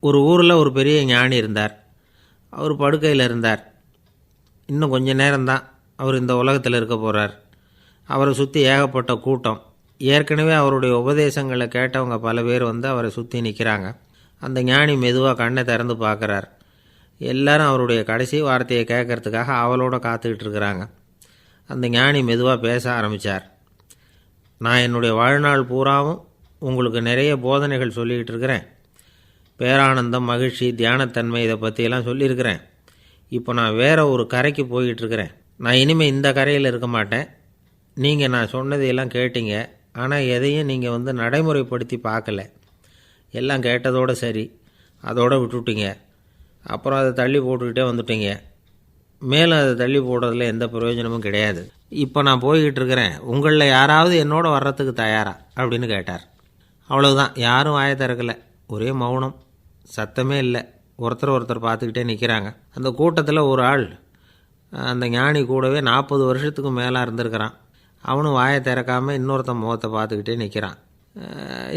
ஒரு ஊரில் ஒரு பெரிய ஞானி இருந்தார். அவர் படுக்கையில் இருந்தார். இன்னும் கொஞ்ச நேரம்தான் அவர் இந்த உலகத்தில் இருக்க போகிறார். அவரை சுற்றி ஏகப்பட்ட கூட்டம். ஏற்கனவே அவருடைய உபதேசங்களை கேட்டவங்க பல பேர் வந்து அவரை சுற்றி நிற்கிறாங்க. அந்த ஞானி மெதுவாக கண்ணை திறந்து பார்க்குறார். எல்லாரும் அவருடைய கடைசி வார்த்தையை கேட்கறதுக்காக அவளோட காத்துக்கிட்டு இருக்கிறாங்க. அந்த ஞானி மெதுவாக பேச ஆரம்பித்தார். நான் என்னுடைய வாழ்நாள் பூராவும் உங்களுக்கு நிறைய போதனைகள் சொல்லிக்கிட்டு இருக்கிறேன். பேரானந்தம், மகிழ்ச்சி, தியானத்தன்மை இதை பற்றியெல்லாம் சொல்லியிருக்கிறேன். இப்போ நான் வேறு ஒரு கரைக்கு போய்கிட்டுருக்கிறேன். நான் இனிமேல் இந்த கரையில் இருக்க மாட்டேன். நீங்கள் நான் சொன்னதையெல்லாம் கேட்டீங்க, ஆனால் எதையும் நீங்கள் வந்து நடைமுறைப்படுத்தி பார்க்கல. எல்லாம் கேட்டதோடு சரி, அதோடு விட்டுவிட்டீங்க. அப்புறம் அதை தள்ளி போட்டுக்கிட்டே வந்துட்டீங்க. மேலும் அதை தள்ளி போடுறதுல எந்த பிரயோஜனமும் கிடையாது. இப்போ நான் போய்கிட்டு இருக்கிறேன். உங்களில் யாராவது என்னோட வர்றதுக்கு தயாரா அப்படின்னு கேட்டார். அவ்வளவுதான். யாரும் வாயை திறக்கலை. ஒரே மௌனம், சத்தமே இல்லை. ஒருத்தர் பார்த்துக்கிட்டே நிற்கிறாங்க. அந்த கூட்டத்தில் ஒரு ஆள் அந்த ஞானி கூடவே 40 வருஷத்துக்கு மேலே இருந்திருக்கிறான். அவனும் வாயை திறக்காமல் இன்னொருத்தன் முகத்தை பார்த்துக்கிட்டே நிற்கிறான்.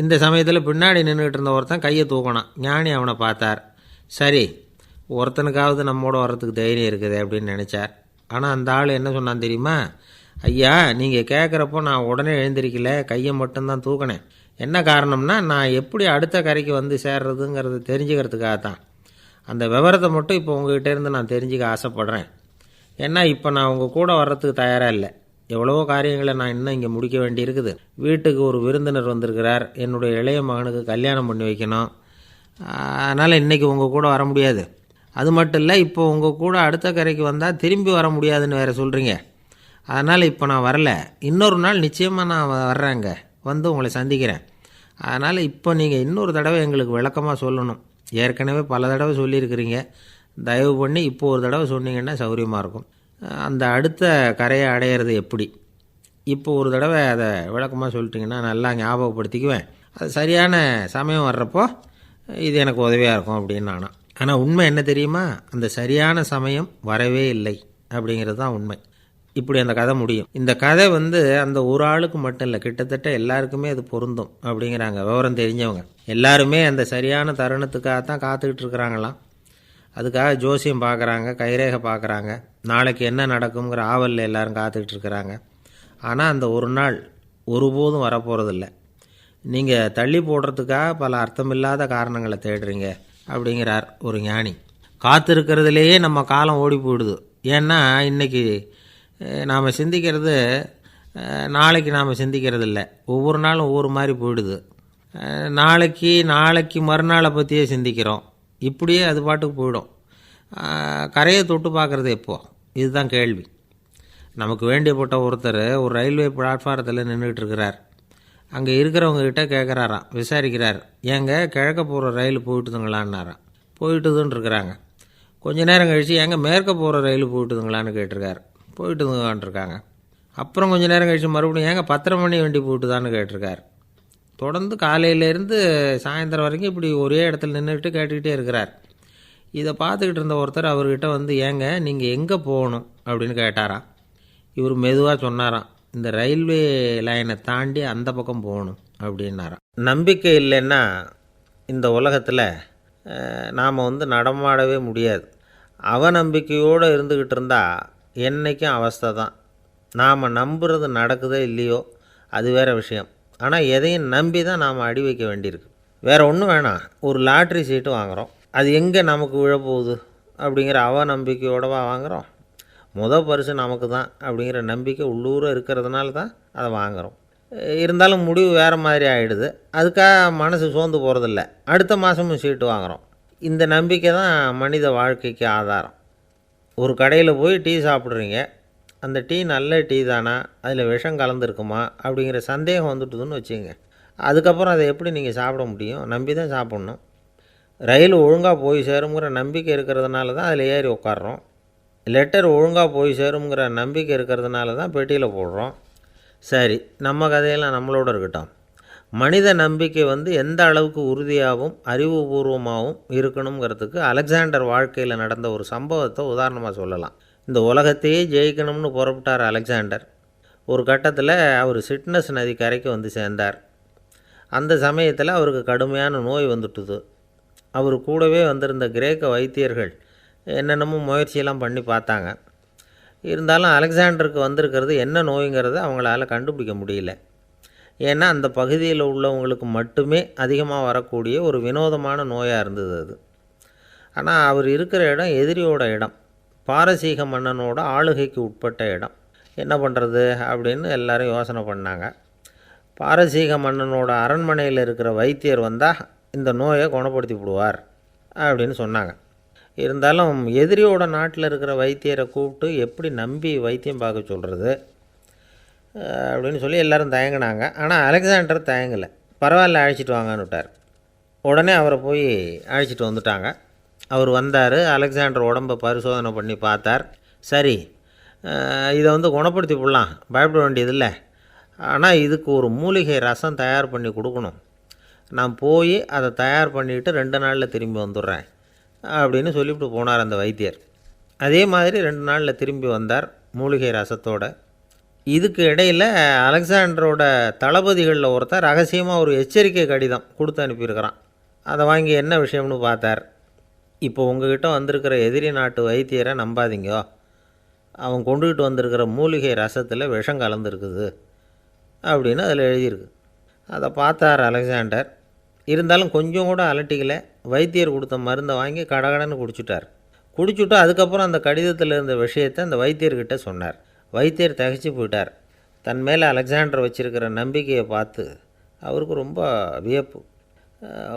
இந்த சமயத்தில் பின்னாடி நின்றுக்கிட்டு இருந்த ஒருத்தன் கையை தூக்கினான். ஞானி அவனை பார்த்தார். சரி, ஒருத்தனுக்காவது நம்மோட வர்றதுக்கு தைரியம் இருக்குது அப்படின்னு நினச்சார். ஆனால் அந்த ஆள் என்ன சொன்னான் தெரியுமா? ஐயா, நீங்கள் கேட்குறப்போ நான் உடனே எழுந்திருக்கல, கையை மட்டும்தான் தூக்கினேன். என்ன காரணம்னா, நான் எப்படி அடுத்த கரைக்கு வந்து சேர்றதுங்கிறது தெரிஞ்சுக்கிறதுக்காக தான். அந்த விவரத்தை மட்டும் இப்போ உங்கள்கிட்டேருந்து நான் தெரிஞ்சுக்க ஆசைப்பட்றேன். ஏன்னா இப்போ நான் உங்கள் கூட வர்றதுக்கு தயாராக இல்லை. எவ்வளவோ காரியங்களை நான் இன்னும் இங்கே முடிக்க வேண்டியிருக்குது. வீட்டுக்கு ஒரு விருந்தினர் வந்திருக்கிறார். என்னுடைய இளைய மகனுக்கு கல்யாணம் பண்ணி வைக்கணும். அதனால் இன்றைக்கி உங்கள் கூட வர முடியாது. அது மட்டும் இல்லை, இப்போ உங்கள் கூட அடுத்த கரைக்கு வந்தால் திரும்பி வர முடியாதுன்னு வேறு சொல்கிறீங்க. அதனால் இப்போ நான் வரல. இன்னொரு நாள் நிச்சயமாக நான் வர்றேங்க, வந்து உங்களை சந்திக்கிறேன். அதனால் இப்போ நீங்கள் இன்னொரு தடவை எங்களுக்கு விளக்கமாக சொல்லணும். ஏற்கனவே பல தடவை சொல்லியிருக்கிறீங்க. தயவு பண்ணி இப்போ ஒரு தடவை சொன்னீங்கன்னா சௌகரியமாக இருக்கும். அந்த அடுத்த கரையை அடையிறது எப்படி? இப்போ ஒரு தடவை அதை விளக்கமாக சொல்லிட்டிங்கன்னா நல்லா ஞாபகப்படுத்திக்குவேன். அது சரியான சமயம் வர்றப்போ இது எனக்கு உதவியாக இருக்கும் அப்படின்னு நானும். ஆனால் உண்மை என்ன தெரியுமா? அந்த சரியான சமயம் வரவே இல்லை அப்படிங்கிறது தான் உண்மை. இப்படி அந்த கதை முடியும். இந்த கதை வந்து அந்த ஒரு ஆளுக்கு மட்டும் இல்லை, கிட்டத்தட்ட எல்லாருக்குமே அது பொருந்தும் அப்படிங்கிறாங்க விவரம் தெரிஞ்சவங்க. எல்லாருமே அந்த சரியான தருணத்துக்காகத்தான் காத்துக்கிட்டு இருக்கிறாங்களாம். அதுக்காக ஜோசியம் பார்க்குறாங்க, கைரேகை பார்க்குறாங்க. நாளைக்கு என்ன நடக்குங்கிற ஆவலில் எல்லோரும் காத்துக்கிட்டு இருக்கிறாங்க. ஆனால் அந்த ஒரு நாள் ஒருபோதும் வரப்போகிறதில்ல. நீங்கள் தள்ளி போடுறதுக்காக பல அர்த்தமில்லாத காரணங்களை தேடுறீங்க அப்படிங்கிறார் ஒரு ஞானி. காத்திருக்கிறதுலேயே நம்ம காலம் ஓடி போயிடுது. ஏன்னா இன்றைக்கி நாம் சிந்திக்கிறது நாளைக்கு நாம் சிந்திக்கிறது இல்லை. ஒவ்வொரு நாளும் ஒவ்வொரு மாதிரி போயிடுது. நாளைக்கு மறுநாளை பற்றியே சிந்திக்கிறோம். இப்படியே அது பாட்டுக்கு போயிடும். கரையை தொட்டு பார்க்குறது எப்போ? இதுதான் கேள்வி. நமக்கு வேண்டியப்பட்ட ஒருத்தர் ஒரு ரயில்வே பிளாட்ஃபாரத்தில் நின்றுக்கிட்டு இருக்கிறார். அங்கே இருக்கிறவங்ககிட்ட கேட்குறாராம், விசாரிக்கிறார். ஏங்க கிழக்க போகிற ரயில் போயிட்டுதுங்களான்னாராம். போயிட்டுதுன்னு இருக்கிறாங்க. கொஞ்ச நேரம் கழித்து ஏங்க மேற்க போகிற ரயில் போயிட்டுதுங்களான்னு கேட்டிருக்காரு. போயிட்டுதுங்களான்ட்ருக்காங்க. அப்புறம் கொஞ்சம் நேரம் கழித்து மறுபடியும் ஏங்க 10:30 மணி வண்டி போயிட்டுதான்னு கேட்டிருக்கார். தொடர்ந்து காலையிலேருந்து சாயந்தரம் வரைக்கும் இப்படி ஒரே இடத்துல நின்றுக்கிட்டு கேட்டுக்கிட்டே இருக்கிறார். இதை பார்த்துக்கிட்டு இருந்த ஒருத்தர் அவர்கிட்ட வந்து ஏங்க நீங்கள் எங்கே போகணும் அப்படின்னு கேட்டாராம். இவர் மெதுவாக சொன்னாராம், இந்த ரயில்வே லைனை தாண்டி அந்த பக்கம் போகணும் அப்படின்னாராம். நம்பிக்கை இல்லைன்னா இந்த உலகத்தில் நாம் வந்து நடமாடவே முடியாது. அவநம்பிக்கையோடு இருந்துக்கிட்டு இருந்தால் என்றைக்கும் அவஸ்தை தான். நாம் நம்புறது நடக்குதோ இல்லையோ அது வேறு விஷயம். ஆனால் எதையும் நம்பி தான் நாம் அடி வைக்க வேண்டியிருக்கு. வேறு ஒன்றும் வேணாம். ஒரு லாட்ரி சீட்டு வாங்குகிறோம். அது எங்கே நமக்கு விழப்போகுது அப்படிங்கிற அவநம்பிக்கையோடவா வாங்குகிறோம்? பரிசு நமக்கு தான் அப்படிங்கிற நம்பிக்கை உள்ளூர இருக்கிறதுனால தான் அதை வாங்குகிறோம். இருந்தாலும் முடிவு வேறு மாதிரி ஆகிடுது. அதுக்காக மனசு சோர்ந்து போகிறதில்ல. அடுத்த மாதமும் சீட்டு வாங்குகிறோம். இந்த நம்பிக்கை தான் மனித வாழ்க்கைக்கு ஆதாரம். ஒரு கடையில் போய் டீ சாப்பிட்றீங்க. அந்த டீ நல்ல டீ தானா, அதில் விஷம் கலந்துருக்குமா அப்படிங்கிற சந்தேகம் வந்துட்டுதுன்னு வச்சுங்க. அதுக்கப்புறம் அதை எப்படி நீங்கள் சாப்பிட முடியும்? நம்பி தான் சாப்பிட்ணும். ரயில் ஒழுங்காக போய் சேருங்கிற நம்பிக்கை இருக்கிறதுனால தான் அதில் ஏறி உட்காடுறோம். லெட்டர் ஒழுங்காக போய் சேருங்கிற நம்பிக்கை இருக்கிறதுனால தான் பெட்டியில் போடுறோம். சரி, நம்ம கதையெல்லாம் நம்மளோட இருக்கட்டும். மனித நம்பிக்கை வந்து எந்த அளவுக்கு உறுதியாகவும் அறிவுபூர்வமாகவும் இருக்கணுங்கிறதுக்கு அலெக்சாண்டர் வாழ்க்கையில் நடந்த ஒரு சம்பவத்தை உதாரணமாக சொல்லலாம். இந்த உலகத்தையே ஜெயிக்கணும்னு புறப்பட்டார் அலெக்சாண்டர். ஒரு கட்டத்தில் அவர் சிட்னஸ் நதி கரைக்கு வந்து சேர்ந்தார். அந்த சமயத்தில் அவருக்கு கடுமையான நோய் வந்துட்டுது. அவர் கூடவே வந்திருந்த கிரேக்க வைத்தியர்கள் என்னென்னமோ முயற்சியெல்லாம் பண்ணி பார்த்தாங்க. இருந்தாலும் அலெக்சாண்டருக்கு வந்திருக்கிறது என்ன நோய்ங்கிறத அவங்களால கண்டுபிடிக்க முடியல. ஏன்னா அந்த பகுதியில் உள்ளவங்களுக்கு மட்டுமே அதிகமாக வரக்கூடிய ஒரு வினோதமான நோயாக இருந்தது அது. ஆனால் அவர் இருக்கிற இடம் எதிரியோட இடம், பாரசீக மன்னனோட ஆளுகைக்கு உட்பட்ட இடம். என்ன பண்ணுறது அப்படின்னு எல்லாரும் யோசனை பண்ணாங்க. பாரசீக மன்னனோட அரண்மனையில் இருக்கிற வைத்தியர் வந்தால் இந்த நோயை குணப்படுத்தி விடுவார் அப்படின்னு சொன்னாங்க. இருந்தாலும் எதிரியோட நாட்டில் இருக்கிற வைத்தியரை கூப்பிட்டு எப்படி நம்பி வைத்தியம் பார்க்க சொல்கிறது அப்படின்னு சொல்லி எல்லோரும் தயங்கினாங்க. ஆனால் அலெக்சாண்டர் தயங்கலை. பரவாயில்ல, அழைச்சிட்டு வாங்கன்னு விட்டார். உடனே அவரை போய் அழைச்சிட்டு வந்துட்டாங்க. அவர் வந்தார். அலெக்சாண்டர் உடம்பை பரிசோதனை பண்ணி பார்த்தார். சரி, இதை குணப்படுத்தி விடலாம், பயப்பட வேண்டியதில்லை. ஆனால் இதுக்கு ஒரு மூலிகை ரசம் தயார் பண்ணி கொடுக்கணும். நான் போய் அதை தயார் பண்ணிவிட்டு 2 நாளில் திரும்பி வந்துடுறேன் அப்படின்னு சொல்லிவிட்டு போனார் அந்த வைத்தியர். அதே மாதிரி 2 நாளில் திரும்பி வந்தார் மூலிகை ரசத்தோடு. இதுக்கு இடையில் அலெக்சாண்டரோட தளபதிகளில் ஒருத்தர் ரகசியமாக ஒரு எச்சரிக்கை கடிதம் கொடுத்து அனுப்பியிருக்கிறான். அதை வாங்கி என்ன விஷயம்னு பார்த்தார். இப்போ உங்ககிட்ட வந்திருக்கிற எதிரி நாட்டு வைத்தியரை நம்பாதீங்கோ, அவன் கொண்டுகிட்டு வந்திருக்கிற மூலிகை ரசத்தில் விஷம் கலந்துருக்குது அப்படின்னு அதில் எழுதியிருக்கு. அதை பார்த்தார் அலெக்சாண்டர். இருந்தாலும் கொஞ்சம் கூட அலட்டிக்கலை. வைத்தியர் கொடுத்த மருந்தை வாங்கி கடகடன்னு குடிச்சுட்டு அதுக்கப்புறம் அந்த கடிதத்தில் இருந்த விஷயத்தை அந்த வைத்தியர்கிட்ட சொன்னார். வைத்தியர் திகைச்சு போயிட்டார். தன் மேலே அலெக்சாண்டர் வச்சுருக்கிற நம்பிக்கையை பார்த்து அவருக்கு ரொம்ப வியப்பு.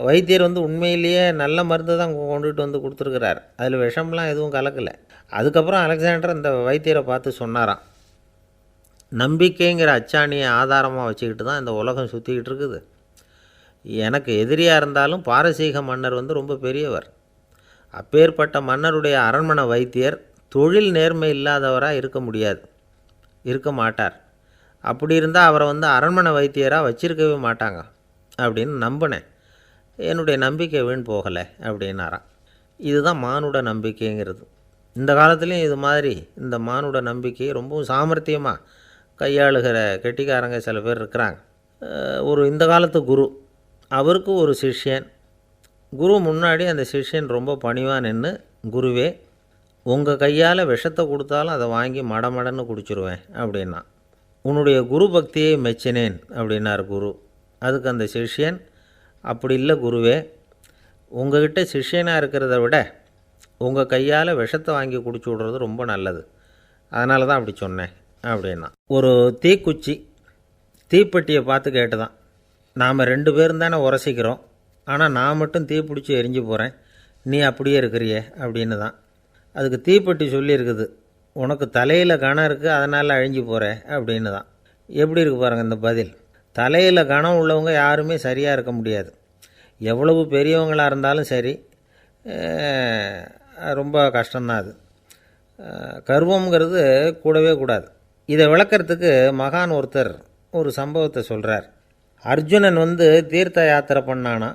வைத்தியர் உண்மையிலேயே நல்ல மருந்து தான் கொண்டுகிட்டு கொடுத்துருக்கிறார், அதில் விஷம்லாம் எதுவும் கலக்கலை. அதுக்கப்புறம் அலெக்சாண்டர் அந்த வைத்தியரை பார்த்து சொன்னாராம், நம்பிக்கைங்கிற அச்சாணியை ஆதாரமாக வச்சுக்கிட்டு தான் இந்த உலகம் சுற்றிக்கிட்டு இருக்குது. எனக்கு எதிரியாக இருந்தாலும் பாரசீக மன்னர் ரொம்ப பெரியவர். அப்பேற்பட்ட மன்னருடைய அரண்மனை வைத்தியர் தொழில் நேர்மை இல்லாதவராக இருக்க மாட்டார். அப்படி இருந்தால் அவரை அரண்மனை வைத்தியராக வச்சிருக்கவே மாட்டாங்க அப்படின்னு நம்பினேன். என்னுடைய நம்பிக்கை வீண் போகலை அப்படின்னாராம். இதுதான் மானுட நம்பிக்கைங்கிறது. இந்த காலத்துலேயும் இது மாதிரி இந்த மானுட நம்பிக்கையை ரொம்பவும் சாமர்த்தியமாக கையாளுகிற கெட்டிக்காரங்க சில பேர் இருக்கிறாங்க. இந்த காலத்து குரு, அவருக்கு ஒரு சிஷ்யன். குரு முன்னாடி அந்த சிஷ்யன் ரொம்ப பணிவாக நின்று, குருவே, உங்கள் கையால் விஷத்தை கொடுத்தாலும் அதை வாங்கி மடமடன்னு குடிச்சிருவேன் அப்படின்னா. உன்னுடைய குரு பக்தியை மெச்சினேன் அப்படின்னார் குரு. அதுக்கு அந்த சிஷ்யன், அப்படி இல்லை குருவே, உங்கள்கிட்ட சிஷ்யனாக இருக்கிறத விட உங்கள் கையால் விஷத்தை வாங்கி குடிச்சு விட்றது ரொம்ப நல்லது, அதனால தான் அப்படி சொன்னேன் அப்படின்னா. ஒரு தீக்குச்சி தீப்பெட்டியை பார்த்து கேட்டுதான், நாம் 2 பேரும் தானே உரசிக்கிறோம், ஆனால் நான் மட்டும் தீப்பிடிச்சி எரிஞ்சு போகிறேன், நீ அப்படியே இருக்கிறியே அப்படின்னு தான். அதுக்கு தீப்பெட்டி சொல்லியிருக்குது, உனக்கு தலையில் கணம் இருக்குது அதனால் அழிஞ்சு போகிற அப்படின்னு தான். எப்படி இருக்குது பாருங்கள் இந்த பதில். தலையில் கணம் உள்ளவங்க யாருமே சரியாக இருக்க முடியாது. எவ்வளவு பெரியவங்களாக இருந்தாலும் சரி, ரொம்ப கஷ்டம்தான் அது. கர்வங்கிறது கூடவே கூடாது. இதை விளக்கிறதுக்கு மகான் ஒருத்தர் ஒரு சம்பவத்தை சொல்கிறார். அர்ஜுனன் தீர்த்த யாத்திரை பண்ணானா.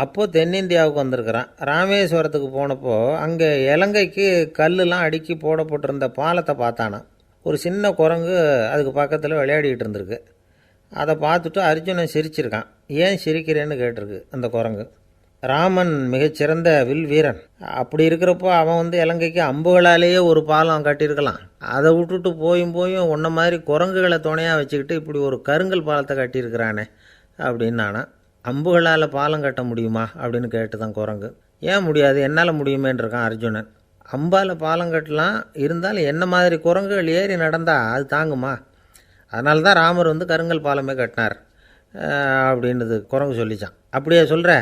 அப்போது தென்னிந்தியாவுக்கு வந்திருக்கிறான். ராமேஸ்வரத்துக்கு போனப்போ அங்கே இலங்கைக்கு கல்லுலாம் அடுக்கி போடப்பட்டிருந்த பாலத்தை பார்த்தானா. ஒரு சின்ன குரங்கு அதுக்கு பக்கத்தில் விளையாடிக்கிட்டு இருந்திருக்கு. அதை பார்த்துட்டு அர்ஜுனன் சிரிச்சிருக்கான். ஏன் சிரிக்கிறேன்னு கேட்டிருக்கு அந்த குரங்கு. ராமன் மிகச்சிறந்த வில் வீரன். அப்படி இருக்கிறப்போ அவன் இலங்கைக்கு அம்புகளாலேயே ஒரு பாலம் கட்டியிருக்கலாம். அதை விட்டுட்டு போயும் உன்ன மாதிரி குரங்குகளை துணையாக வச்சுக்கிட்டு இப்படி ஒரு கருங்கல் பாலத்தை கட்டியிருக்கிறானே அப்படின்னு நானா. அம்புகளால் பாலம் கட்ட முடியுமா அப்படின்னு கேட்டு தான் குரங்கு. ஏன் முடியாது, என்னால் முடியுமேன்றிருக்கான் அர்ஜுனன். அம்பால் பாலம் கட்டலாம், இருந்தாலும் என்ன மாதிரி குரங்குகள் ஏறி நடந்தால் அது தாங்குமா? அதனால தான் ராமர் கருங்கல் பாலமே கட்டினார் அப்படின்றது குரங்கு சொல்லிச்சான். அப்படியே சொல்கிற,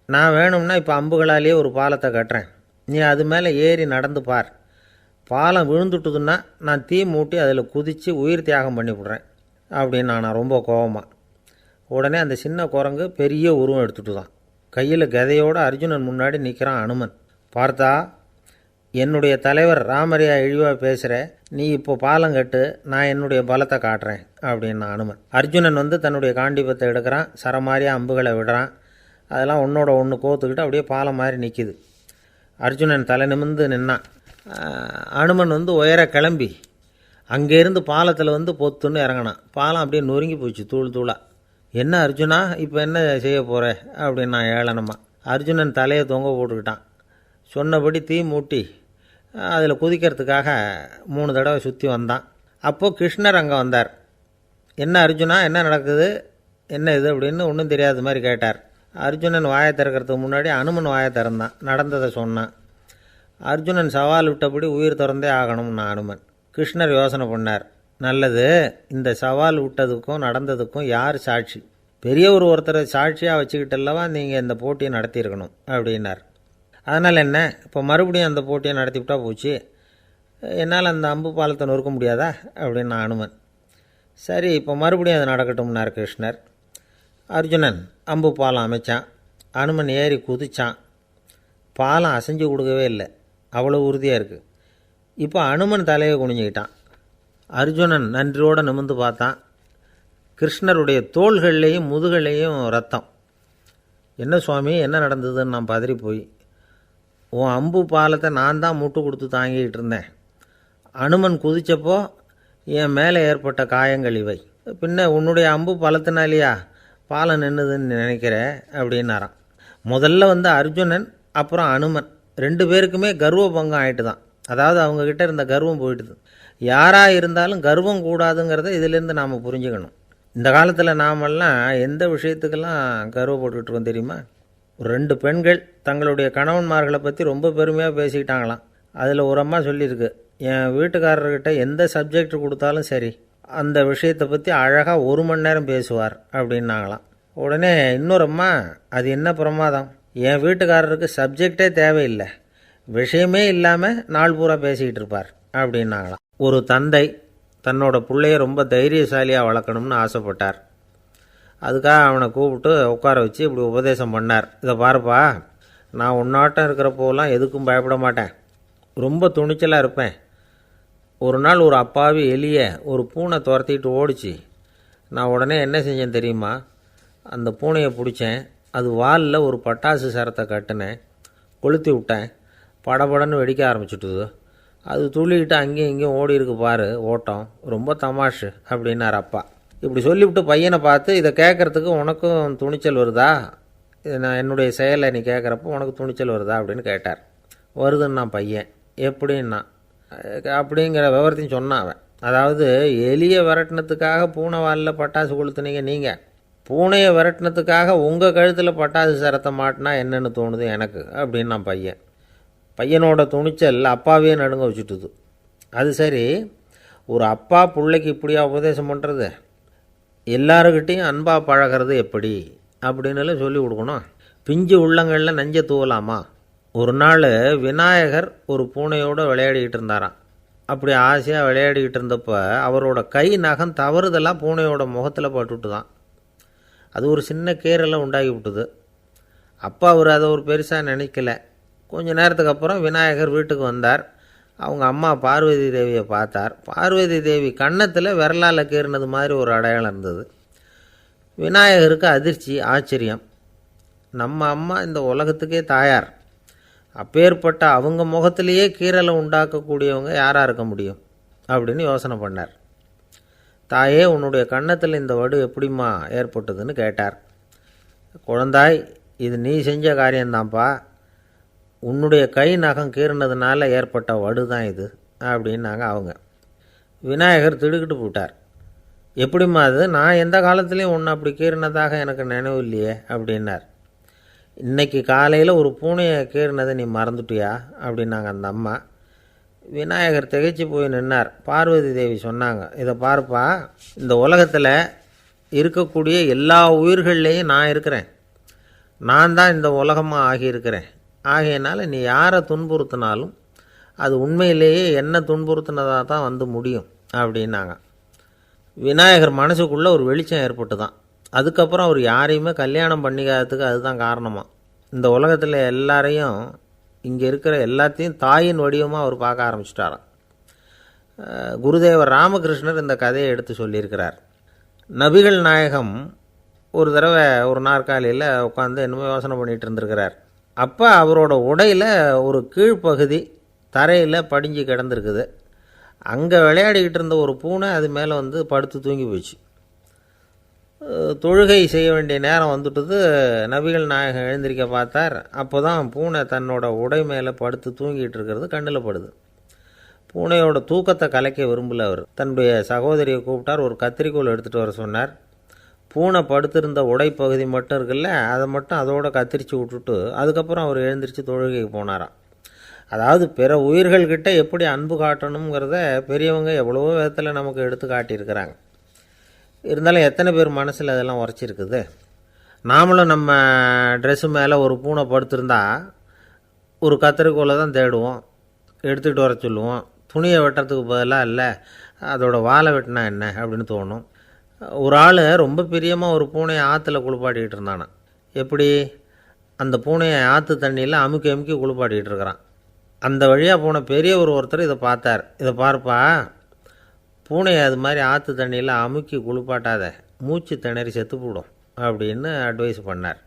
நான் வேணும்னா இப்போ அம்புகளாலேயே ஒரு பாலத்தை கட்டுறேன், நீ அது மேலே ஏறி நடந்து பார். பாலம் விழுந்துட்டுதுன்னா நான் தீ மூட்டி அதில் குதித்து உயிர் தியாகம் பண்ணிவிடுறேன் அப்படின்னு நான் ரொம்ப கோபமாக. உடனே அந்த சின்ன குரங்கு பெரிய உருவம் எடுத்துட்டு தான் கையில் கதையோடு அர்ஜுனன் முன்னாடி நிற்கிறான் அனுமன். பார்த்தா, என்னுடைய தலைவர் ராமரையா இழிவாக பேசுகிற, நீ இப்போ பாலம் கட்டு, நான் என்னுடைய பலத்தை காட்டுறேன் அப்படின்னா அனுமன். அர்ஜுனன் தன்னுடைய காண்டிபத்தை எடுக்கிறான், சரமாரியாக அம்புகளை விடுறான். அதெல்லாம் ஒன்றோட ஒன்று கோத்துக்கிட்டு அப்படியே பாலம் மாதிரி நிற்கிது. அர்ஜுனன் தலை நிமிர்ந்து நின்னான். அனுமன் உயர கிளம்பி அங்கேருந்து பாலத்தில் பொத்துன்னு இறங்கினான். பாலம் அப்படியே நொறுங்கி போச்சு தூள் தூளாக. என்ன அர்ஜுனா, இப்போ என்ன செய்ய போகிற அப்படின்னா ஏளனமா. அர்ஜுனன் தலையை தொங்க போட்டுக்கிட்டான். சொன்னபடி தீ மூட்டி அதில் குதிக்கிறதுக்காக 3 தடவை சுற்றி வந்தான். அப்போது கிருஷ்ணர் அங்கே வந்தார். என்ன அர்ஜுனா, என்ன நடக்குது, என்ன இது அப்படின்னு ஒன்றும் தெரியாத மாதிரி கேட்டார். அர்ஜுனன் வாயை திறக்கிறதுக்கு முன்னாடி அனுமன் வாயை திறந்தான், நடந்ததை சொன்னான். அர்ஜுனன் சவால் விட்டபடி உயிர் திறந்தே ஆகணும்னா அனுமன். கிருஷ்ணர் யோசனை பண்ணார். நல்லது, இந்த சவால் விட்டதுக்கும் நடந்ததுக்கும் யார் சாட்சி? பெரியவர் ஒருத்தரை சாட்சியாக வச்சுக்கிட்டல்லவா நீங்கள் இந்த போட்டியை நடத்தியிருக்கணும் அப்படின்னார். அதனால் என்ன, இப்போ மறுபடியும் அந்த போட்டியை நடத்திவிட்டா போச்சு, என்னால் அந்த அம்பு பாலத்தை நொறுக்க முடியாதா அப்படின்னா அனுமன். சரி, இப்போ மறுபடியும் அது நடக்கட்டும்னார் கிருஷ்ணர். அர்ஜுனன் அம்பு பாலம் அமைச்சான். அனுமன் ஏறி குதிச்சான். பாலம் அசைஞ்சு கொடுக்கவே இல்லை, அவ்வளோ உறுதியாக இருக்குது. இப்போ அனுமன் தலையை குனிஞ்சிக்கிட்டான். அர்ஜுனன் நன்றியோடு நிமிர்ந்து பார்த்தான். கிருஷ்ணருடைய தோள்கள்லேயும் முதுகள்லேயும் ரத்தம். என்ன சுவாமி, என்ன நடந்ததுன்னு நான் பதறி போய், உன் அம்பு பாலத்தை நான் தான் முட்டு கொடுத்து தாங்கிக்கிட்டு இருந்தேன். அனுமன் குதித்தப்போ என் மேலே ஏற்பட்ட காயங்கள் இவை. பின்ன உன்னுடைய அம்பு பலத்தினாலேயா பாலம் நின்றுதுன்னு நினைக்கிற அப்படின்னாராம். முதல்ல அர்ஜுனன், அப்புறம் அனுமன் 2 பேருக்குமே கர்வ பங்கம் ஆகிட்டு தான். அதாவது அவங்கக்கிட்ட இருந்த கர்வம் போயிட்டுது. யாராக இருந்தாலும் கர்வம் கூடாதுங்கிறத இதிலேருந்து நாம் புரிஞ்சுக்கணும். இந்த காலத்தில் நாமெல்லாம் எந்த விஷயத்துக்கெல்லாம் கர்வப்பட்டுக்கிட்டு இருக்கோம் தெரியுமா? 2 பெண்கள் தங்களுடைய கணவன்மார்களை பற்றி ரொம்ப பெருமையாக பேசிக்கிட்டாங்களாம். அதில் ஒரு அம்மா சொல்லியிருக்கு, என் வீட்டுக்காரர்கிட்ட எந்த சப்ஜெக்ட் கொடுத்தாலும் சரி அந்த விஷயத்தை பற்றி அழகாக 1 மணி நேரம் பேசுவார் அப்படின்னாங்களாம். உடனே இன்னொரு அம்மா, அது என்ன பிரமாதம், என் வீட்டுக்காரருக்கு சப்ஜெக்டே தேவையில்லை, விஷயமே இல்லாமல் நாள் பூரா பேசிக்கிட்டு இருப்பார் அப்படின்னாங்களாம். ஒரு தந்தை தன்னோட பிள்ளைய ரொம்ப தைரியசாலியாக வளர்க்கணும்னு ஆசைப்பட்டார். அதுக்காக அவனை கூப்பிட்டு உட்கார வச்சு இப்படி உபதேசம் பண்ணார். இதை பாருப்பா, நான் உன்னாட்டம் இருக்கிறப்போலாம் எதுக்கும் பயப்பட மாட்டேன், ரொம்ப துணிச்சலாக இருப்பேன். ஒரு நாள் ஒரு அப்பாவி எலியை ஒரு பூனை துரத்திட்டு ஓடிச்சு. நான் உடனே என்ன செஞ்சேன் தெரியுமா? அந்த பூனையை பிடிச்சேன், அது வாலில் ஒரு பட்டாசு சரத்தை கட்டினேன், கொளுத்தி விட்டேன், படபடன்னு வெடிக்க ஆரம்பிச்சுட்டுது. அது துள்ளிக்கிட்டு அங்கேயும் இங்கேயும் ஓடி இருக்கு பாரு ஓட்டம், ரொம்ப தமாஷு அப்படின்னார் அப்பா. இப்படி சொல்லிவிட்டு பையனை பார்த்து, இதை கேட்குறதுக்கு உனக்கும் துணிச்சல் வருதா, நான் என்னுடைய செயலை நீ கேட்குறப்போ உனக்கு துணிச்சல் வருதா அப்படின்னு கேட்டார். வருதுன்னா பையன். எப்படின்னா அப்படிங்கிற விவரத்தையும் சொன்னான் அவன். அதாவது எலியை விரட்டினத்துக்காக பூனை வாலில் பட்டாசு கொளுத்துனீங்க நீங்கள், பூனையை விரட்டினத்துக்காக உங்கள் கழுத்தில் பட்டாசு சரத்தை மாட்டினா என்னென்னு தோணுது எனக்கு அப்படின்னு நான் பையன். பையனோட துணிச்சல் அப்பாவே நடுங்க வச்சுட்டுது. அது சரி, ஒரு அப்பா பிள்ளைக்கு இப்படியா உபதேசம் பண்ணுறது? எல்லாருக்கிட்டையும் அன்பாக பழகிறது எப்படி அப்படின்னு சொல்லி கொடுக்கணும். பிஞ்சு உள்ளங்களில் நஞ்சை தூவலாமா? ஒரு நாள் விநாயகர் ஒரு பூனையோடு விளையாடிக்கிட்டு இருந்தாராம். அப்படி ஆசையாக விளையாடிக்கிட்டு இருந்தப்போ அவரோட கை நகம் தவறுதெல்லாம் பூனையோட முகத்தில் பட்டுட்டு தான். அது ஒரு சின்ன கீறலை உண்டாகி விட்டுது. அப்பா அவர் அதை ஒரு பெருசாக நினைக்கல. கொஞ்ச நேரத்துக்கு அப்புறம் விநாயகர் வீட்டுக்கு வந்தார். அவங்க அம்மா பார்வதி தேவியை பார்த்தார். பார்வதி தேவி கன்னத்தில் விரலால் கீறினது மாதிரி ஒரு அடையாளம் இருந்தது. விநாயகருக்கு அதிர்ச்சி, ஆச்சரியம். நம்ம அம்மா இந்த உலகத்துக்கே தாயார், அப்பேற்பட்ட அவங்க முகத்திலேயே கீறலை உண்டாக்கக்கூடியவங்க யாராக இருக்க முடியும் அப்படின்னு யோசனை பண்ணார். தாயே, உன்னுடைய கன்னத்தில் இந்த வடு எப்படிம்மா ஏற்பட்டதுன்னு கேட்டார். குழந்தாய், இது நீ செஞ்ச காரியம்தான்ப்பா, உன்னுடைய கை நகம் கீறினதுனால ஏற்பட்ட வடு தான் இது அப்படின்னாங்க அவங்க. விநாயகர் திடுக்கிட்டு போட்டார். எப்படிம்மா அது? நான் எந்த காலத்துலேயும் ஒன்று அப்படி கீறினதாக எனக்கு நினைவு இல்லையே அப்படின்னார். இன்றைக்கி காலையில் ஒரு பூனையை கீறினதை நீ மறந்துட்டியா அப்படின்னாங்க அந்த அம்மா. விநாயகர் திகைச்சு போய் நின்னார். பார்வதி தேவி சொன்னாங்க, இதை பார்ப்பா, இந்த உலகத்தில் இருக்கக்கூடிய எல்லா உயிர்கள்லேயும் நான் இருக்கிறேன், நான் தான் இந்த உலகமாக ஆகியிருக்கிறேன். ஆகையினால நீ யாரை துன்புறுத்தினாலும் அது உண்மையிலேயே என்ன துன்புறுத்தினதாக தான் வந்து முடியும் அப்படின்னாங்க. விநாயகர் மனசுக்குள்ளே ஒரு வெளிச்சம் ஏற்பட்டு தான். அதுக்கப்புறம் அவர் யாரையுமே கல்யாணம் பண்ணிக்காததுக்கு அதுதான் காரணமாக. இந்த உலகத்தில் எல்லாரையும், இங்கே இருக்கிற எல்லாத்தையும் தாயின் வடிவமாக அவர் பார்க்க ஆரம்பிச்சிட்டாராம். குருதேவர் ராமகிருஷ்ணர் இந்த கதையை எடுத்து சொல்லியிருக்கிறார். நபிகள் நாயகம் ஒரு தடவை ஒரு நாற்காலியில் உட்காந்து என்னமோ யோசனை பண்ணிகிட்டு இருந்திருக்கிறார். அப்போ அவரோட உடையில் ஒரு கீழ்ப்பகுதி தரையில் படிஞ்சு கிடந்திருக்குது. அங்கே விளையாடிக்கிட்டு இருந்த ஒரு பூனை அது மேலே வந்து படுத்து தூங்கி போச்சு. தொழுகை செய்ய வேண்டிய நேரம் வந்துட்டது. நபிகள் நாயகம் எழுந்திருக்க பார்த்தார். அப்போ தான் பூனை தன்னோட உடை மேலே படுத்து தூங்கிட்டு இருக்கிறது கண்ணில் படுது. பூனையோட தூக்கத்தை கலைக்க விரும்பல அவர். தன்னுடைய சகோதரியை கூப்பிட்டார். ஒரு கத்திரிக்கோல் எடுத்துகிட்டு வர சொன்னார். பூனை படுத்திருந்த உடைப்பகுதி மட்டும் இருக்குல்ல, அதை மட்டும் அதோட கத்திரிச்சு விட்டுட்டு அதுக்கப்புறம் அவர் எழுந்திரிச்சு தொழுகைக்கு போனாராம். அதாவது பிற உயிர்கள்கிட்ட எப்படி அன்பு காட்டணுங்கிறத பெரியவங்க எவ்வளவோ விதத்தில் நமக்கு எடுத்து காட்டியிருக்கிறாங்க. இருந்தாலும் எத்தனை பேர் மனசில் அதெல்லாம் உரைச்சிருக்குது. நாமளும் நம்ம ட்ரெஸ்ஸு மேலே ஒரு பூனை படுத்திருந்தா ஒரு கத்திரிக்கோலை தான் தேடுவோம், எடுத்துக்கிட்டு வர சொல்லுவோம். துணியை வெட்டுறதுக்கு பதிலாக இல்லை அதோட வாழை வெட்டினா என்ன அப்படின்னு தோணும். ஒரு ஆள் ரொம்ப பிரியமாக ஒரு பூனையை ஆற்றுல குளிப்பாட்டிக்கிட்டு இருந்தானான். எப்படி? அந்த பூனையை ஆற்று தண்ணியில் அமுக்கி அமுக்கி குளிப்பாட்டிக்கிட்டு இருக்கிறான். அந்த வழியாக போன பெரியவர் ஒருத்தர் இதை பார்த்தார். இதை பார்ப்பா, பூனையை அது மாதிரி ஆற்று தண்ணியில் அமுக்கி குளிப்பாட்டாத, மூச்சு திணறி செத்து போடும் அப்படின்னு அட்வைஸ் பண்ணார்.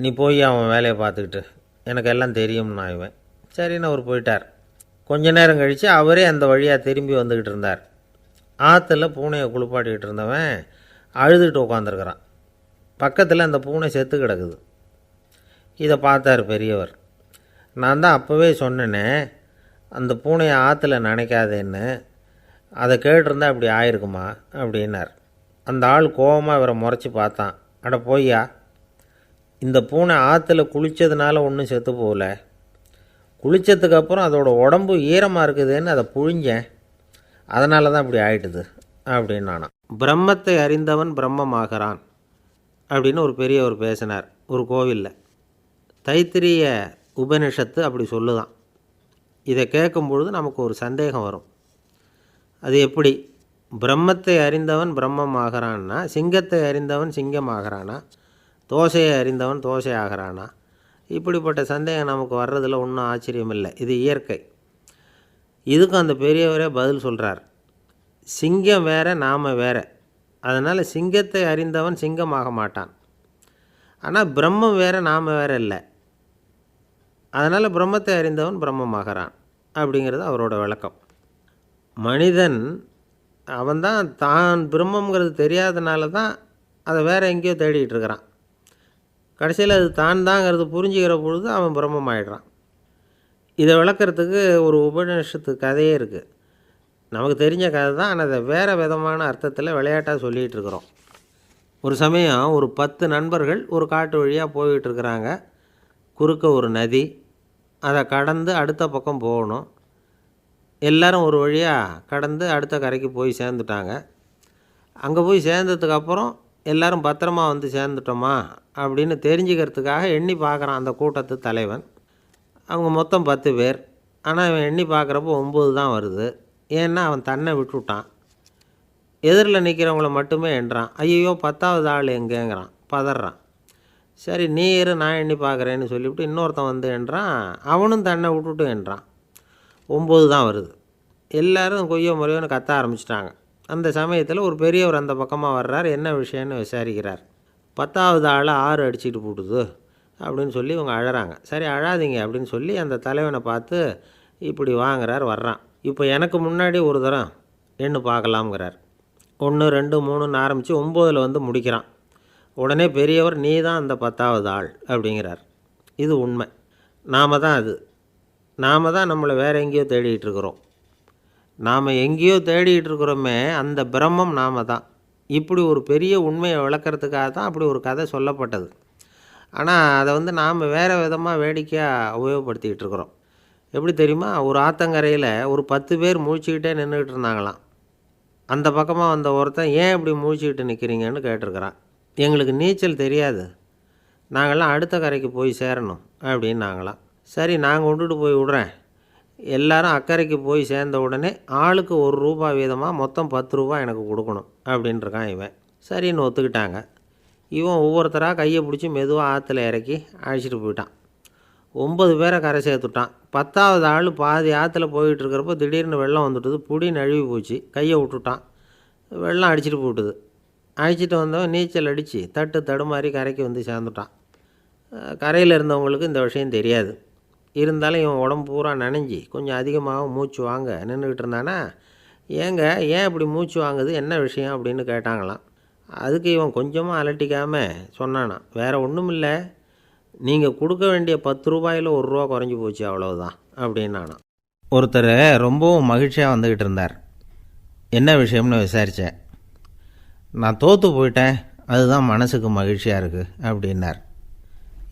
நீ போய் அவன் வேலையை பார்த்துக்கிட்டு, எனக்கு எல்லாம் தெரியும்னா இவன். சரின்னு அவர் போயிட்டார். கொஞ்ச நேரம் கழித்து அவரே அந்த வழியாக திரும்பி வந்துக்கிட்டு இருந்தார். ஆற்றுல பூனையை குளிப்பாட்டிக்கிட்டு இருந்தவன் அழுதுகிட்டு உட்காந்துருக்கிறான். பக்கத்தில் அந்த பூனை செத்து கிடக்குது. இதை பார்த்தார் பெரியவர். நான் தான் அப்போவே சொன்னேனே அந்த பூனையை ஆற்றுல நினைக்காதேன்னு, அதை கேட்டிருந்தா இப்படி ஆயிருக்குமா அப்படின்னார். அந்த ஆள் கோபமாக இவரை முறைச்சி பார்த்தான். அட போய்யா, இந்த பூனை ஆற்றுல குளித்ததுனால ஒன்றும் செத்து போகல, குளித்ததுக்கப்புறம் அதோட உடம்பு ஈரமாக இருக்குதுன்னு அதை புழிஞ்சேன், அதனால தான் இப்படி ஆயிட்டுது அப்படின்னு நானாம். பிரம்மத்தை அறிந்தவன் பிரம்மமாகிறான் அப்படின்னு ஒரு பெரியவர் பேசினார் ஒரு கோவிலில். தைத்திரிய உபனிஷத்து அப்படி சொல்லுதான். இதை கேட்கும்பொழுது நமக்கு ஒரு சந்தேகம் வரும். அது எப்படி? பிரம்மத்தை அறிந்தவன் பிரம்மம் ஆகிறான்னா, சிங்கத்தை அறிந்தவன் சிங்கம் ஆகிறானா, தோசையை அறிந்தவன் தோசை ஆகிறானா? இப்படிப்பட்ட சந்தேகம் நமக்கு வர்றதில் ஒன்றும் ஆச்சரியம் இல்லை. இது இயற்கை. இதுக்கும் அந்த பெரியவரே பதில் சொல்கிறார். சிங்கம் வேற, நாம் வேற. அதனால் சிங்கத்தை அறிந்தவன் சிங்கமாக மாட்டான். ஆனால் பிரம்மம் வேற, நாம் வேற இல்லை. அதனால் பிரம்மத்தை அறிந்தவன் பிரம்மமாகிறான் அப்படிங்கிறது அவரோட விளக்கம். மனிதன் அவன்தான் தான் பிரம்மங்கிறது தெரியாதனால தான் அதை வேறு எங்கேயோ தேடிகிட்டு இருக்கிறான். கடைசியில் அது தான் தாங்கிறது புரிஞ்சுக்கிற பொழுது அவன் பிரம்மம் ஆகிடுறான். இதை விளக்கிறதுக்கு ஒரு உபநிஷத்து கதையே இருக்குது. நமக்கு தெரிஞ்ச கதை தான், ஆனால் அதை வேறு விதமான அர்த்தத்தில் விளையாட்டாக சொல்லிகிட்டு இருக்கிறோம். ஒரு சமயம் ஒரு 10 நண்பர்கள் ஒரு காட்டு வழியாக போய்கிட்டு இருக்கிறாங்க. குறுக்க ஒரு நதி, அதை கடந்து அடுத்த பக்கம் போகணும். எல்லோரும் ஒரு வழியாக கடந்து அடுத்த கரைக்கு போய் சேர்ந்துட்டாங்க. அங்கே போய் சேர்ந்ததுக்கப்புறம் எல்லோரும் பத்திரமா வந்து சேர்ந்துட்டோமா அப்படின்னு தெரிஞ்சுக்கிறதுக்காக எண்ணி பார்க்குறான் அந்த கூட்டத்து தலைவன். அவங்க மொத்தம் 10 பேர். ஆனால் இவன் எண்ணி பார்க்குறப்போ 9 தான் வருது. ஏன்னா அவன் தன்னை விட்டுவிட்டான். எதிரில் நிற்கிறவங்கள மட்டுமே எண்ணுறான். ஐயோ 10வது ஆள் எங்கேங்கிறான், பதறான். சரி நீ இரு, நான் எண்ணி பார்க்குறேன்னு சொல்லிவிட்டு இன்னொருத்தன் வந்து எண்ணுறான். அவனும் தன்னை விட்டுட்டு எண்ணுறான். 9 தான் வருது. எல்லோரும் கொய்யோ முறையோன்னு கத்த ஆரம்பிச்சிட்டாங்க. அந்த சமயத்தில் ஒரு பெரியவர் அந்த பக்கமாக வர்றார். என்ன விஷயம்னு விசாரிக்கிறார். 10வது ஆளை 6 அடிச்சுட்டு போட்டுது அப்படின்னு சொல்லி இவங்க அழறாங்க. சரி அழாதீங்க அப்படின்னு சொல்லி அந்த தலைவனை பார்த்து இப்படி வாங்குறார். வர்றான். இப்போ எனக்கு முன்னாடி ஒரு தரம் எண்ணு பார்க்கலாம்ங்கிறார். 1 2 3ன்னு ஆரம்பித்து 9ல் வந்து முடிக்கிறான். உடனே பெரியவர் நீ தான் அந்த 10வது ஆள் அப்படிங்கிறார். இது உண்மை. நாம் தான் அது. நாம் தான் நம்மளை வேறு எங்கேயோ தேடிகிட்டு இருக்கிறோம். நாம் எங்கேயோ தேடிகிட்டு இருக்கிறோமே, அந்த பிரம்மம் நாம் தான். இப்படி ஒரு பெரிய உண்மையை விளக்கிறதுக்காக தான் அப்படி ஒரு கதை சொல்லப்பட்டது. ஆனால் அதை வந்து நாம் வேறு விதமாக வேடிக்கையாக உபயோகப்படுத்திக்கிட்டு இருக்கிறோம். எப்படி தெரியுமா? ஒரு ஆத்தங்கரையில் ஒரு 10 பேர் முழிச்சுக்கிட்டே நின்றுக்கிட்டு இருந்தாங்களாம். அந்த பக்கமாக வந்த ஒருத்தன் ஏன் இப்படி முழிச்சுக்கிட்டு நிற்கிறீங்கன்னு கேட்டிருக்கிறான். எங்களுக்கு நீச்சல் தெரியாது, நாங்கள்லாம் அடுத்த கரைக்கு போய் சேரணும் அப்படின்னு நாங்களாம். சரி நான் கொண்டுட்டு போய் விட்றேன். எல்லாரும் அக்கறைக்கு போய் சேர்ந்த உடனே ஆளுக்கு ₹1 வீதமாக மொத்தம் ₹10 எனக்கு கொடுக்கணும் அப்படின்ட்டுருக்கான் இவன். சரின்னு ஒத்துக்கிட்டாங்க. இவன் ஒவ்வொருத்தராக கையை பிடிச்சி மெதுவாக ஆற்றுல இறக்கி அழைச்சிட்டு போயிட்டான். 9 பேரை கரை சேர்த்துட்டான். 10வது ஆள் பாதி ஆற்றுல போயிட்டுருக்கிறப்போ திடீர்னு வெள்ளம் வந்துட்டுது. புடி நழுவி போச்சு. கையை விட்டுட்டான். வெள்ளம் அடிச்சிட்டு போட்டுது. அழைச்சிட்டு வந்தவன் நீச்சல் அடித்து தட்டு தடுமாறி கரைக்கு வந்து சேர்ந்துட்டான். கரையில் இருந்தவங்களுக்கு இந்த விஷயம் தெரியாது. இருந்தாலும் இவன் உடம்பு பூரா நனைஞ்சி கொஞ்சம் அதிகமாக மூச்சு வாங்க நின்றுக்கிட்டு இருந்தானா, ஏங்க ஏன் இப்படி மூச்சு வாங்குது, என்ன விஷயம் அப்படின்னு கேட்டாங்களாம். அதுக்கு இவன் கொஞ்சமாக அலட்டிக்காமல் சொன்னானா, வேறு ஒன்றும் இல்லை, நீங்கள் கொடுக்க வேண்டிய 10 ரூபாயில் 1 ரூபா குறைஞ்சி போச்சு, அவ்வளவுதான் அப்படின்னானா. ஒருத்தர் ரொம்பவும் மகிழ்ச்சியாக வந்துக்கிட்டு இருந்தார். என்ன விஷயம்னு விசாரித்தேன். நான் தோற்று போயிட்டேன், அதுதான் மனசுக்கு மகிழ்ச்சியாக இருக்குது அப்படின்னார்.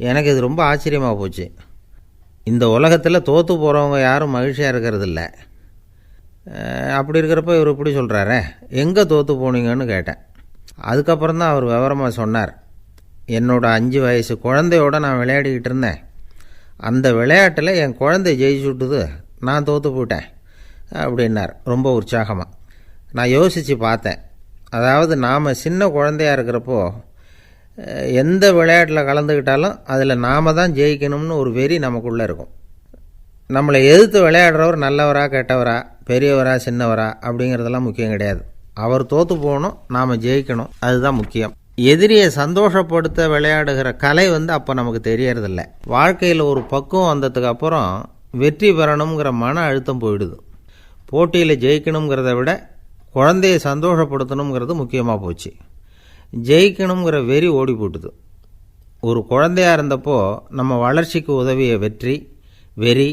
எனக்கு இது ரொம்ப ஆச்சரியமாக போச்சு. இந்த உலகத்தில் தோற்று போகிறவங்க யாரும் மகிழ்ச்சியாக இருக்கிறதில்ல. அப்படி இருக்கிறப்ப இவர் இப்படி சொல்கிறாரே, எங்கே தோற்று போனீங்கன்னு கேட்டேன். அதுக்கப்புறம் தான் அவர் விவரமாக சொன்னார். என்னோடய 5 வயசு குழந்தையோடு நான் விளையாடிக்கிட்டு இருந்தேன். அந்த விளையாட்டில் என் குழந்தை ஜெயிச்சுட்டுது, நான் தோற்று போயிட்டேன் அப்படின்னார் ரொம்ப உற்சாகமாக. நான் யோசித்து பார்த்தேன். அதாவது நாம் சின்ன குழந்தையாக இருக்கிறப்போ எந்த விளையாட்டில் கலந்துக்கிட்டாலும் அதில் நாம் தான் ஜெயிக்கணும்னு ஒரு வெறி நமக்குள்ளே இருக்கும். நம்மளை எதிர்த்து விளையாடுறவர் நல்லவரா கெட்டவரா, பெரியவரா சின்னவரா அப்படிங்கிறதெல்லாம் முக்கியம் கிடையாது. அவர் தோற்று போகணும், நாம் ஜெயிக்கணும், அதுதான் முக்கியம். எதிரியை சந்தோஷப்படுத்த விளையாடுகிற கலை அப்போ நமக்கு தெரியறதில்ல. வாழ்க்கையில் ஒரு பக்குவம் வந்ததுக்கு அப்புறம் வெற்றி பெறணுங்கிற மன அழுத்தம் போயிடுது. போட்டியில் ஜெயிக்கணுங்கிறத விட குழந்தையை சந்தோஷப்படுத்தணுங்கிறது முக்கியமாக போச்சு. ஜெயிக்கணுங்கிற வெறி ஓடி போட்டுது. ஒரு குழந்தையாக இருந்தப்போ நம்ம வளர்ச்சிக்கு உதவிய வெறி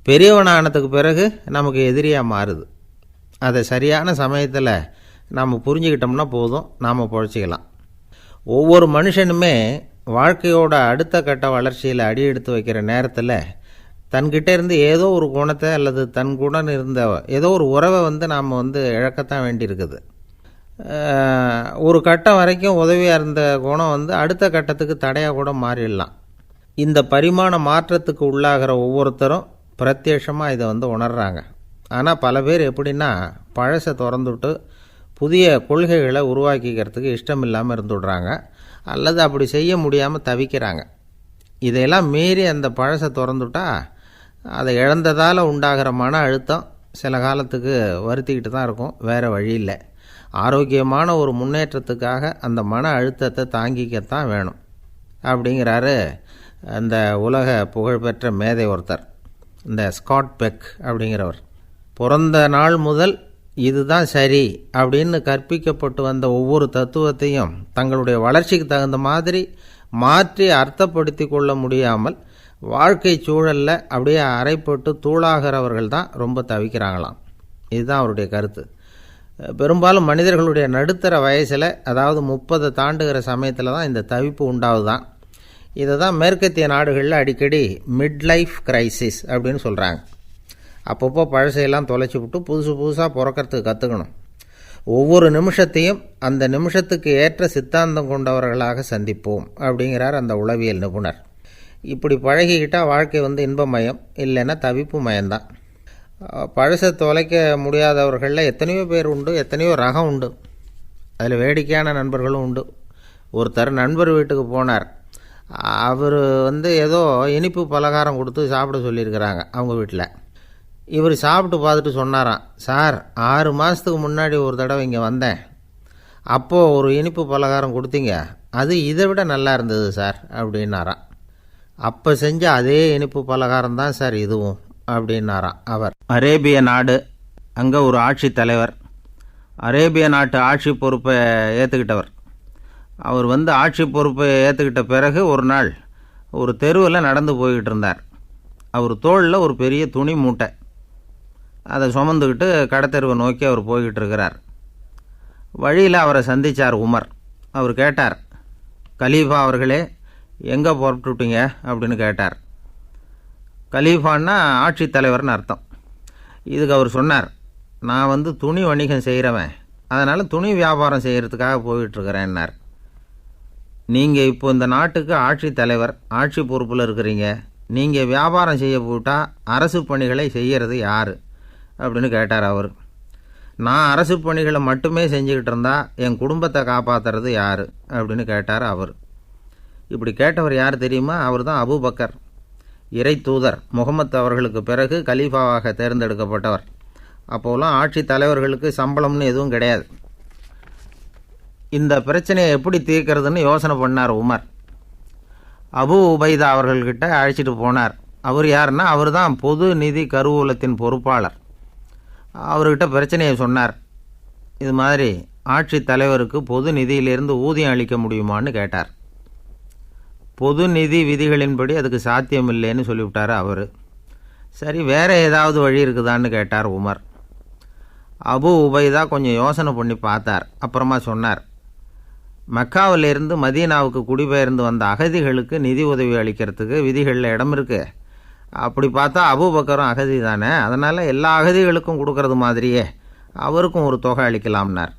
பெரியவனானதுக்கு பிறகு நமக்கு எதிரியாக மாறுது. அதை சரியான சமயத்தில் நாம் புரிஞ்சுக்கிட்டோம்னா போதும், நாம் பொழைச்சிக்கலாம். ஒவ்வொரு மனுஷனுமே வாழ்க்கையோட அடுத்த கட்ட வளர்ச்சியில் அடி எடுத்து வைக்கிற நேரத்தில் தன்கிட்ட இருந்து ஏதோ ஒரு குணத்தை அல்லது தன் குணம் இருந்த ஏதோ ஒரு உறவை நாம் இழக்கத்தான் வேண்டியிருக்குது. ஒரு கட்டம் வரைக்கும் உதவியாக இருந்த குணம் அடுத்த கட்டத்துக்கு தடையாக கூட மாறிடலாம். இந்த பரிமாண மாற்றத்துக்கு உள்ளாகிற ஒவ்வொருத்தரும் பிரத்யட்சமாக இதை உணர்கிறாங்க. ஆனால் பல பேர் எப்படின்னா, பழசை திறந்துவிட்டு புதிய கொள்கைகளை உருவாக்கிக்கிறதுக்கு இஷ்டம் இல்லாமல் இருந்துவிடுறாங்க, அல்லது அப்படி செய்ய முடியாமல் தவிக்கிறாங்க. இதையெல்லாம் மீறி அந்த பழசை திறந்துவிட்டா அதை இழந்ததால் உண்டாகிற மன அழுத்தம் சில காலத்துக்கு வருத்திக்கிட்டு தான் இருக்கும், வேறு வழி இல்லை. ஆரோக்கியமான ஒரு முன்னேற்றத்துக்காக அந்த மன அழுத்தத்தை தாங்கிக்கத்தான் வேணும் அப்படிங்கிறாரு அந்த உலக புகழ்பெற்ற மேதை ஒருத்தர், இந்த ஸ்காட் பெக் அப்படிங்கிறவர். பிறந்த நாள் முதல் இதுதான் சரி அப்படின்னு கற்பிக்கப்பட்டு வந்த ஒவ்வொரு தத்துவத்தையும் தங்களுடைய வளர்ச்சிக்கு தகுந்த மாதிரி மாற்றி அர்த்தப்படுத்தி கொள்ள முடியாமல் வாழ்க்கை சூழலில் அப்படியே அரைப்பட்டு தூளாகிறவர்கள் தான் ரொம்ப தவிக்கிறாங்களாம். இதுதான் அவருடைய கருத்து. பெரும்பாலும் மனிதர்களுடைய நடுத்தர வயசில், அதாவது 30 தாண்டுகிற சமயத்தில் தான் இந்த தவிப்பு உண்டாகுதான். இதை தான் மேற்கத்திய நாடுகளில் அடிக்கடி மிட் லைஃப் கிரைசிஸ் அப்படின்னு சொல்கிறாங்க. அப்பப்போ பழசையெல்லாம் தொலைச்சி விட்டு புதுசாக பிறக்கிறதுக்கு கற்றுக்கணும். ஒவ்வொரு நிமிஷத்தையும் அந்த நிமிஷத்துக்கு ஏற்ற சித்தாந்தம் கொண்டவர்களாக சந்திப்போம் அப்படிங்கிறார் அந்த உளவியல் நிபுணர். இப்படி பழகிக்கிட்டால் வாழ்க்கை இன்பமயம், இல்லைன்னா தவிப்பு மயம்தான். பழசை தொலைக்க முடியாதவர்களில் எத்தனையோ பேர் உண்டு, எத்தனையோ ரகம் உண்டு. அதில் வேடிக்கையான நண்பர்களும் உண்டு. ஒருத்தர் நண்பர் வீட்டுக்கு போனார். அவர் ஏதோ இனிப்பு பலகாரம் கொடுத்து சாப்பிட சொல்லியிருக்கிறாங்க அவங்க வீட்டில். இவர் சாப்பிட்டு பார்த்துட்டு சொன்னாராம், சார் 6 மாதத்துக்கு முன்னாடி ஒரு தடவை இங்கே வந்தேன், அப்போது ஒரு இனிப்பு பலகாரம் கொடுத்தீங்க, அது இதை விட நல்லா இருந்தது சார் அப்படின்னாராம். அப்போ செஞ்ச அதே இனிப்பு பலகாரம் தான் சார் இதுவும் அப்படின்னாராம் அவர். அரேபிய நாடு, அங்கே ஒரு ஆட்சி தலைவர், அரேபிய நாட்டு ஆட்சி பொறுப்பை ஏற்றுக்கிட்டவர். அவர் ஆட்சி பொறுப்பை ஏற்றுக்கிட்ட பிறகு ஒரு நாள் ஒரு தெருவில் நடந்து போய்கிட்டு இருந்தார். அவர் தோளில் ஒரு பெரிய துணி மூட்டை, அதை சுமந்துக்கிட்டு கடத்தெருவை நோக்கி அவர் போய்கிட்டு இருக்கிறார். வழியில் அவரை சந்தித்தார் உமர். அவர் கேட்டார், கலீஃபா அவர்களே, எங்கே புறப்பட்டுட்டீங்க அப்படின்னு கேட்டார். கலீஃபான்னா ஆட்சி தலைவர்னு அர்த்தம். இதுக்கு அவர் சொன்னார், நான் துணி வணிகம் செய்கிறவன், அதனால் துணி வியாபாரம் செய்கிறதுக்காக போயிட்டுருக்கிறேன்னார். நீங்கள் இப்போ இந்த நாட்டுக்கு ஆட்சி தலைவர், ஆட்சி பொறுப்பில் இருக்கிறீங்க, நீங்கள் வியாபாரம் செய்ய போட்டால் அரசு பணிகளை செய்கிறது யார் அப்படின்னு கேட்டார் அவர். நான் அரசு பணிகளை மட்டுமே செஞ்சுக்கிட்டு இருந்தால் என் குடும்பத்தை காப்பாற்றுறது யார் அப்படின்னு கேட்டார் அவர். இப்படி கேட்டவர் யார் தெரியுமா? அவர் தான் அபூபக்கர், இறை தூதர் முகமது அவர்களுக்கு பிறகு கலீஃபாவாக தேர்ந்தெடுக்கப்பட்டவர். அப்போலாம் ஆட்சி தலைவர்களுக்கு சம்பளம்னு எதுவும் கிடையாது. இந்த பிரச்சனையை எப்படி தீர்க்கிறதுன்னு யோசனை பண்ணார் உமர். அபு உபைதா அவர்கள்கிட்ட அழைச்சிட்டு போனார். அவர் யாருன்னா, அவர் தான் பொது நிதி கருவூலத்தின் பொறுப்பாளர். அவர்கிட்ட பிரச்சனையை சொன்னார். இது மாதிரி ஆட்சித் தலைவருக்கு பொது நிதியிலிருந்து ஊதியம் அளிக்க முடியுமான்னு கேட்டார். பொது நிதி விதிகளின்படி அதுக்கு சாத்தியமில்லைன்னு சொல்லிவிட்டார் அவர். சரி, வேறு ஏதாவது வழி இருக்குதான்னு கேட்டார் உமர். அபு உபைதா கொஞ்சம் யோசனை பண்ணி பார்த்தார். அப்புறமா சொன்னார், மக்காவிலிருந்து மதீனாவுக்கு குடிபெயர்ந்து வந்த அகதிகளுக்கு நிதி உதவி அளிக்கிறதுக்கு விதிகளில் இடம் இருக்கு. அப்படி பார்த்தா அபூபக்கரும் அகதி தானே, அதனால் எல்லா அகதிகளுக்கும் கொடுக்கறது மாதிரியே அவருக்கும் ஒரு தொகை அளிக்கலாம்னார்.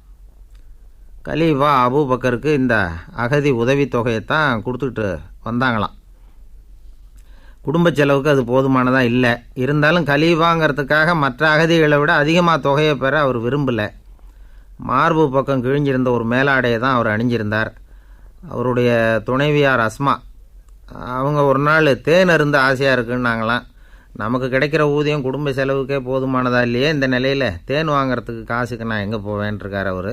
கலீஃபா அபூபக்கருக்கு இந்த அகதி உதவி தொகையைத்தான் கொடுத்துட்டு வந்தாங்களாம். குடும்ப செலவுக்கு அது போதுமானதாக இல்லை. இருந்தாலும் கலீஃபாங்கிறதுக்காக மற்ற அகதிகளை விட அதிகமாக தொகையை பெற அவர் விரும்பலை. மார்பு பக்கம் கிழிஞ்சிருந்த ஒரு மேலாடையை தான் அவர் அணிஞ்சிருந்தார். அவருடைய துணைவியார் அஸ்மா அவங்க ஒரு நாள் தேன் அருந்த ஆசையாக இருக்குன்னாங்களாம். நமக்கு கிடைக்கிற ஊதியம் குடும்ப செலவுக்கே போதுமானதா இல்லையே, இந்த நிலையில் தேன் வாங்கிறதுக்கு காசுக்கு நான் எங்கே போவேன்ருக்கார் அவர்.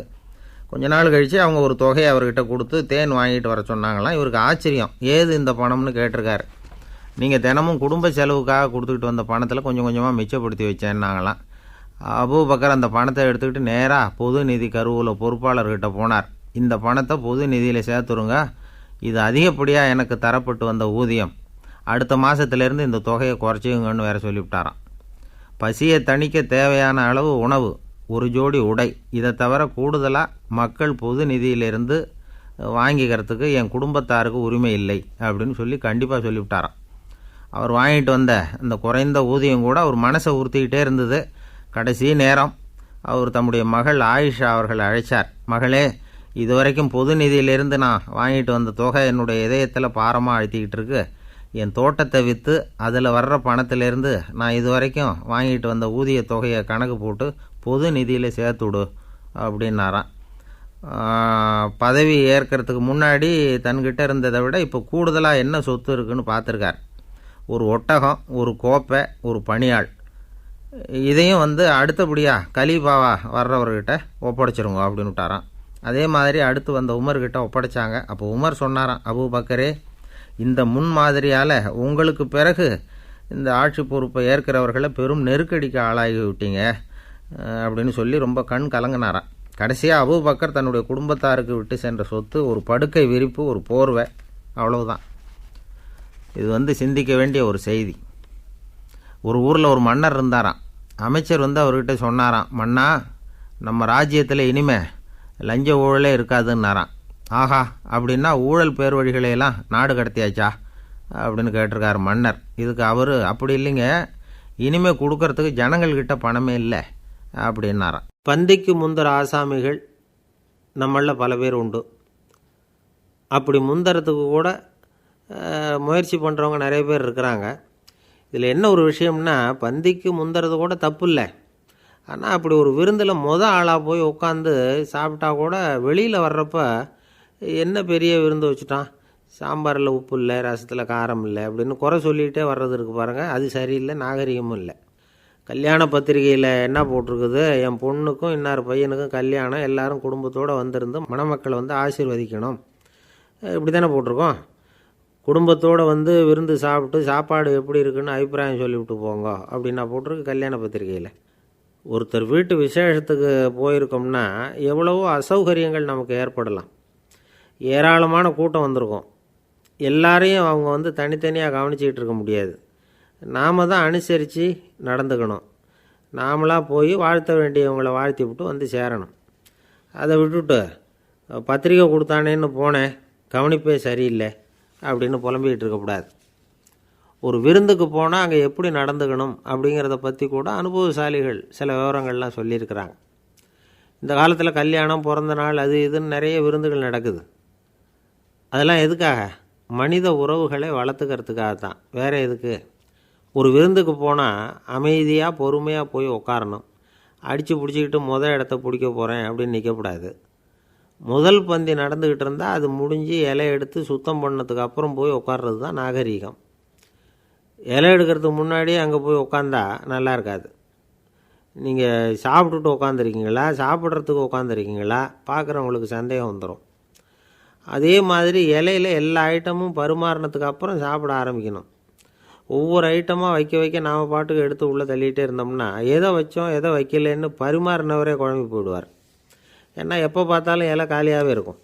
கொஞ்ச நாள் கழித்து அவங்க ஒரு தொகையை அவர்கிட்ட கொடுத்து தேன் வாங்கிட்டு வர சொன்னாங்களாம். இவருக்கு ஆச்சரியம், ஏது இந்த பணம்னு கேட்டிருக்காரு. நீங்கள் தினமும் குடும்ப செலவுக்காக கொடுத்துக்கிட்டு வந்த பணத்தில் கொஞ்சம் கொஞ்சமாக மிச்சப்படுத்தி வச்சேன்னாங்களாம். அபூபக்கர் அந்த பணத்தை எடுத்துக்கிட்டு நேராக பொது நிதி கருவூல பொறுப்பாளர்கிட்ட போனார். இந்த பணத்தை பொது நிதியில் சேர்த்துருங்க, இது அதிகப்படியாக எனக்கு தரப்பட்டு வந்த ஊதியம், அடுத்த மாதத்துலேருந்து இந்த தொகையை குறைச்சிங்கன்னு வேற சொல்லிவிட்டாராம். பசியை தணிக்க தேவையான அளவு உணவு, ஒரு ஜோடி உடை, இதை தவிர கூடுதலாக மக்கள் பொது நிதியிலிருந்து வாங்கிக்கிறதுக்கு என் குடும்பத்தாருக்கு உரிமை இல்லை அப்படின்னு சொல்லி கண்டிப்பாக சொல்லிவிட்டாராம். அவர் வாங்கிட்டு வந்த அந்த குறைந்த ஊதியம் கூட அவர் மனசை உறுத்திக்கிட்டே இருந்தது. கடைசி நேரம் அவர் தம்முடைய மகள் ஆயிஷா அவர்களை அழைச்சார். மகளே, இதுவரைக்கும் பொது நிதியிலிருந்து நான் வாங்கிட்டு வந்த தொகை என்னுடைய இதயத்தில் பாரமாக அழுத்திக்கிட்டு இருக்கு. என் தோட்டத்தை விற்று அதில் வர்ற பணத்திலேருந்து நான் இதுவரைக்கும் வாங்கிட்டு வந்த ஊதிய தொகையை கணக்கு போட்டு பொது நிதியில் சேர்த்து விடு அப்படின்னாராம். பதவி ஏற்கிறதுக்கு முன்னாடி தன்கிட்ட இருந்ததை விட இப்போ கூடுதலாக என்ன சொத்து இருக்குன்னு பார்த்துருக்கார். ஒரு ஒட்டகம், ஒரு கோப்பை, ஒரு பணியாள், இதையும் அடுத்தபடியாக கலீஃபாவா வர்றவர்கிட்ட ஒப்படைச்சிருங்க அப்படின்னு விட்டாராம். அதே மாதிரி அடுத்து வந்த உமர்கிட்ட ஒப்படைச்சாங்க. அப்போ உமர் சொன்னாராம், அபூபக்கரே, இந்த முன்மாதிரியால் உங்களுக்கு பிறகு இந்த ஆட்சி பொறுப்பை ஏற்கிறவர்களை பெரும் நெருக்கடிக்கு ஆளாகி விட்டீங்க அப்படின்னு சொல்லி ரொம்ப கண் கலங்கினாராம். கடைசியாக அபூபக்கர் தன்னுடைய குடும்பத்தாருக்கு விட்டு சென்ற சொத்து ஒரு படுக்கை விரிப்பு, ஒரு போர்வை, அவ்வளவுதான். இது சிந்திக்க வேண்டிய ஒரு செய்தி. ஒரு ஊரில் ஒரு மன்னர் இருந்தாராம். அமைச்சர் அவர்கிட்ட சொன்னாராம், மன்னா, நம்ம ராஜ்யத்தில் இனிமே லஞ்ச ஊழலே இருக்காதுன்னாராம். ஆஹா, அப்படின்னா ஊழல் பேர் வழிகளையெல்லாம் நாடு கடத்தியாச்சா அப்படின்னு கேட்டிருக்கார் மன்னர். இதுக்கு அவர், அப்படி இல்லைங்க, இனிமேல் கொடுக்கறதுக்கு ஜனங்கள்கிட்ட பணமே இல்லை அப்படின்னாராம். பந்திக்கு முந்தர ஆசாமிகள் நம்மளில் பல பேர் உண்டு. அப்படி முந்தறதுக்கு கூட முயற்சி பண்ணுறவங்க நிறைய பேர் இருக்கிறாங்க. இதில் என்ன ஒரு விஷயம்னா, பந்திக்கு முந்துறது கூட தப்பு இல்லை. ஆனால் அப்படி ஒரு விருந்தில் ஆளாக போய் உட்காந்து சாப்பிட்டா கூட வெளியில் வர்றப்ப என்ன பெரிய விருந்து வச்சுட்டான், சாம்பாரில் உப்பு இல்லை, ரசத்தில் காரம் இல்லை அப்படின்னு குறை சொல்லிகிட்டே வர்றது இருக்குது பாருங்கள், அது சரியில்லை, நாகரிகமும் இல்லை. கல்யாண பத்திரிகையில் என்ன போட்டிருக்குது, என் பொண்ணுக்கும் இன்னார் பையனுக்கும் கல்யாணம், எல்லாரும் குடும்பத்தோடு வந்திருந்து மணமக்களை ஆசீர்வதிக்கணும், இப்படி தானே போட்டிருக்கோம். குடும்பத்தோடு விருந்து சாப்பிட்டு சாப்பாடு எப்படி இருக்குன்னு அபிப்பிராயம் சொல்லிவிட்டு போங்க அப்படின்னா போட்டிருக்கு கல்யாண பத்திரிகையில். ஒருத்தர் வீட்டு விசேஷத்துக்கு போயிருக்கோம்னா எவ்வளவோ அசௌகரியங்கள் நமக்கு ஏற்படலாம். ஏராளமான கூட்டம் வந்திருக்கும். எல்லாரையும் அவங்க தனித்தனியாக கவனிச்சிக்கிட்டு இருக்க முடியாது. நாம் தான் அனுசரித்து நடந்துக்கணும். நாமளாக போய் வாழ்த்த வேண்டியவங்களை வாழ்த்தி விட்டு சேரணும். அதை விட்டுட்டு பத்திரிக்கை கொடுத்தானேன்னு போனேன், கவனிப்பே சரியில்லை அப்படின்னு புலம்பிக்கிட்டு இருக்கக்கூடாது. ஒரு விருந்துக்கு போனால் அங்கே எப்படி நடந்துக்கணும் அப்படிங்கிறத பற்றி கூட அனுபவசாலிகள் சில விவரங்கள்லாம் சொல்லியிருக்கிறாங்க. இந்த காலத்தில் கல்யாணம், பிறந்த நாள், அது இதுன்னு நிறைய விருந்துகள் நடக்குது. அதெல்லாம் எதுக்காக? மனித உறவுகளை வளர்த்துக்கிறதுக்காக தான், வேறு எதுக்கு? ஒரு விருந்துக்கு போனால் அமைதியாக பொறுமையாக போய் உட்காரணும். அடித்து பிடிச்சிக்கிட்டு இடத்த பிடிக்க போகிறேன் அப்படின்னு நிற்கக்கூடாது. முதல் பந்தி நடந்துக்கிட்டு இருந்தால் அது முடிஞ்சு இலை எடுத்து சுத்தம் பண்ணதுக்கு அப்புறம் போய் உட்கார்றது தான் நாகரீகம். இலை எடுக்கிறதுக்கு முன்னாடி அங்கே போய் உட்காந்தா நல்லா இருக்காது. நீங்கள் சாப்பிட்டுட்டு உட்காந்துருக்கீங்களா, சாப்பிட்றதுக்கு உட்காந்துருக்கீங்களா, பார்க்குறவங்களுக்கு சந்தேகம் வந்துடும். அதே மாதிரி இலையில் எல்லா ஐட்டமும் பரிமாறினதுக்கு அப்புறம் சாப்பிட ஆரம்பிக்கணும். ஒவ்வொரு ஐட்டமாக வைக்க வைக்க நாம் பாட்டுக்கு எடுத்து உள்ளே தள்ளிகிட்டே இருந்தோம்னா எதை வச்சோம் எதை வைக்கலன்னு பரிமாறினவரே குழம்பி போயிடுவார். ஏன்னா எப்போ பார்த்தாலும் இலை காலியாகவே இருக்கும்.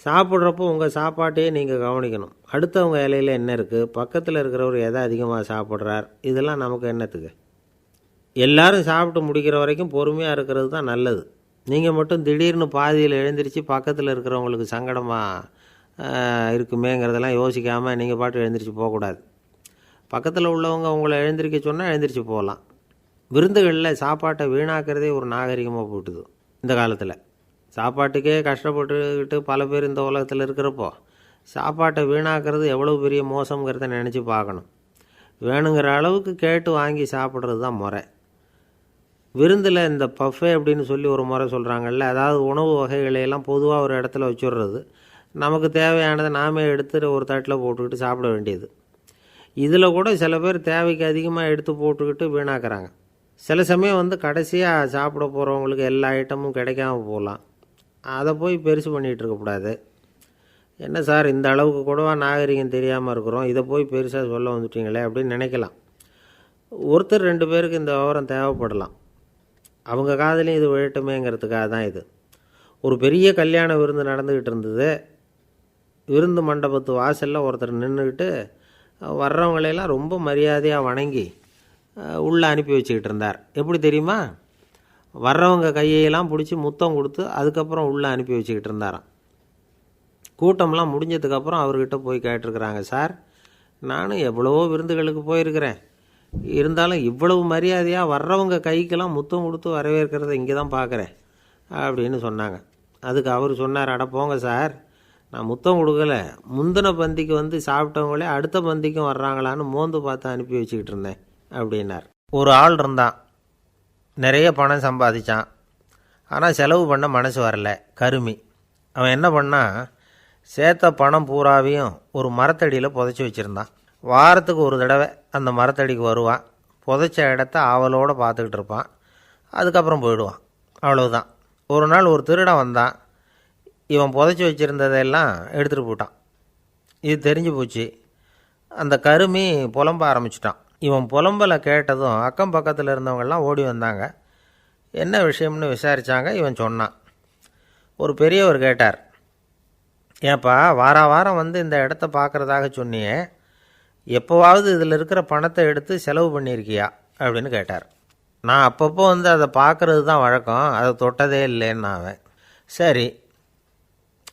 சாப்பிட்றப்போ உங்கள் சாப்பாட்டையே நீங்கள் கவனிக்கணும். அடுத்தவங்க இலையில் என்ன இருக்குது, பக்கத்தில் இருக்கிறவர் எதை அதிகமாக சாப்பிட்றார், இதெல்லாம் நமக்கு என்னத்துக்கு? எல்லோரும் சாப்பிட்டு முடிக்கிற வரைக்கும் பொறுமையாக இருக்கிறது தான் நல்லது. நீங்கள் மட்டும் திடீர்னு பாதியில் எழுந்திரிச்சு பக்கத்தில் இருக்கிறவங்களுக்கு சங்கடமாக இருக்குமேங்கிறதெல்லாம் யோசிக்காமல் நீங்கள் பாட்டு எழுந்திரிச்சு போகக்கூடாது. பக்கத்தில் உள்ளவங்க உங்களை எழுந்திரிக்க சொன்னால் எழுந்திரிச்சு போகலாம். விருந்துகளில் சாப்பாட்டை வீணாக்கிறதே ஒரு நாகரிகமாக போட்டுது இந்த காலத்தில். சாப்பாட்டுக்கே கஷ்டப்பட்டுக்கிட்டு பல பேர் இந்த உலகத்தில் இருக்கிறப்போ சாப்பாட்டை வீணாக்கிறது எவ்வளோ பெரிய மோசங்கிறத நினச்சி பார்க்கணும். வேணுங்கிற அளவுக்கு கேட்டு வாங்கி சாப்பிட்றது தான் முறை. விருந்தில் இந்த பஃபே அப்படின்னு சொல்லி ஒரு முறை சொல்கிறாங்கல்ல, அதாவது உணவு வகைகளையெல்லாம் பொதுவாக ஒரு இடத்துல வச்சுடுறது, நமக்கு தேவையானதை நாமே எடுத்து ஒரு தட்டில் போட்டுக்கிட்டு சாப்பிட வேண்டியது. இதில் கூட சில பேர் தேவைக்கு அதிகமாக எடுத்து போட்டுக்கிட்டு வீணாக்குறாங்க. சில சமயம் கடைசியாக சாப்பிட போகிறவங்களுக்கு எல்லா ஐட்டமும் கிடைக்காம போகலாம். அதை போய் பெருசு பண்ணிகிட்டு இருக்கக்கூடாது. என்ன சார் இந்த அளவுக்கு கூடவா நாகரிகம் தெரியாமல் இருக்கிறோம், இதை போய் பெருசாக சொல்ல வந்துட்டீங்களே அப்படின்னு நினைக்கலாம். ஒருத்தர் 2 பேருக்கு இந்த விவரம் தேவைப்படலாம். அவங்க காதலையும் இது விழட்டுமேங்கிறதுக்காக தான் இது. ஒரு பெரிய கல்யாண விருந்து நடந்துக்கிட்டு இருந்தது. விருந்து மண்டபத்து வாசலில் ஒருத்தர் நின்றுக்கிட்டு வர்றவங்களையெல்லாம் ரொம்ப மரியாதையாக வணங்கி உள்ளே அனுப்பி வச்சுக்கிட்டு இருந்தார். எப்படி தெரியுமா? வர்றவங்க கையெல்லாம் பிடிச்சி முத்தம் கொடுத்து அதுக்கப்புறம் உள்ளே அனுப்பி வச்சுக்கிட்டு இருந்தாராம். கூட்டம்லாம் முடிஞ்சதுக்கப்புறம் அவர்கிட்ட போய் கேட்டிருக்கிறாங்க, சார் நானும் எவ்வளவோ விருந்துகளுக்கு போயிருக்கிறேன், இருந்தாலும் இவ்வளவு மரியாதையாக வர்றவங்க கைக்கெல்லாம் முத்தம் கொடுத்து வரவேற்கிறத இங்கே தான் பார்க்குறேன் அப்படின்னு சொன்னாங்க. அதுக்கு அவர் சொன்னார், அட போங்க சார், நான் முத்தம் கொடுக்கல, முந்தின பந்திக்கு சாப்பிட்டவங்களே அடுத்த பந்திக்கும் வர்றாங்களான்னு மோந்து பார்த்து அனுப்பி வச்சுக்கிட்டு இருந்தேன் அப்படின்னார். ஒரு ஆள் இருந்தான், நிறைய பணம் சம்பாதிச்சான், ஆனால் செலவு பண்ண மனசு வரல, கருமி. அவன் என்ன பண்ணான், சேர்த்த பணம் பூராவையும் ஒரு மரத்தடியில் புதைச்சி வச்சுருந்தான். வாரத்துக்கு ஒரு தடவை அந்த மரத்தடிக்கு வருவான், புதைச்ச இடத்த ஆவலோடு பார்த்துக்கிட்டு இருப்பான், அதுக்கப்புறம் போயிடுவான். அவ்வளவுதான். ஒரு நாள் ஒரு திருடன் வந்தான், இவன் புதைச்சி வச்சுருந்ததெல்லாம் எடுத்துகிட்டு போட்டான். இது தெரிஞ்சு போச்சு. அந்த கருமி புலம்ப ஆரம்பிச்சிட்டான். இவன் புலம்பலை கேட்டதும் அக்கம் பக்கத்தில் இருந்தவங்கெல்லாம் ஓடி வந்தாங்க. என்ன விஷயம்னு விசாரித்தாங்க. இவன் சொன்னான். ஒரு பெரியவர் கேட்டார், ஏன்ப்பா வாரம் இந்த இடத்த பார்க்குறதாக சொன்னியே, எப்போவாவது இதில் இருக்கிற பணத்தை எடுத்து செலவு பண்ணியிருக்கியா அப்படின்னு கேட்டார். நான் அப்பப்போ அதை பார்க்குறது தான் வழக்கம், அதை தொட்டதே இல்லைன்னு அவன். சரி,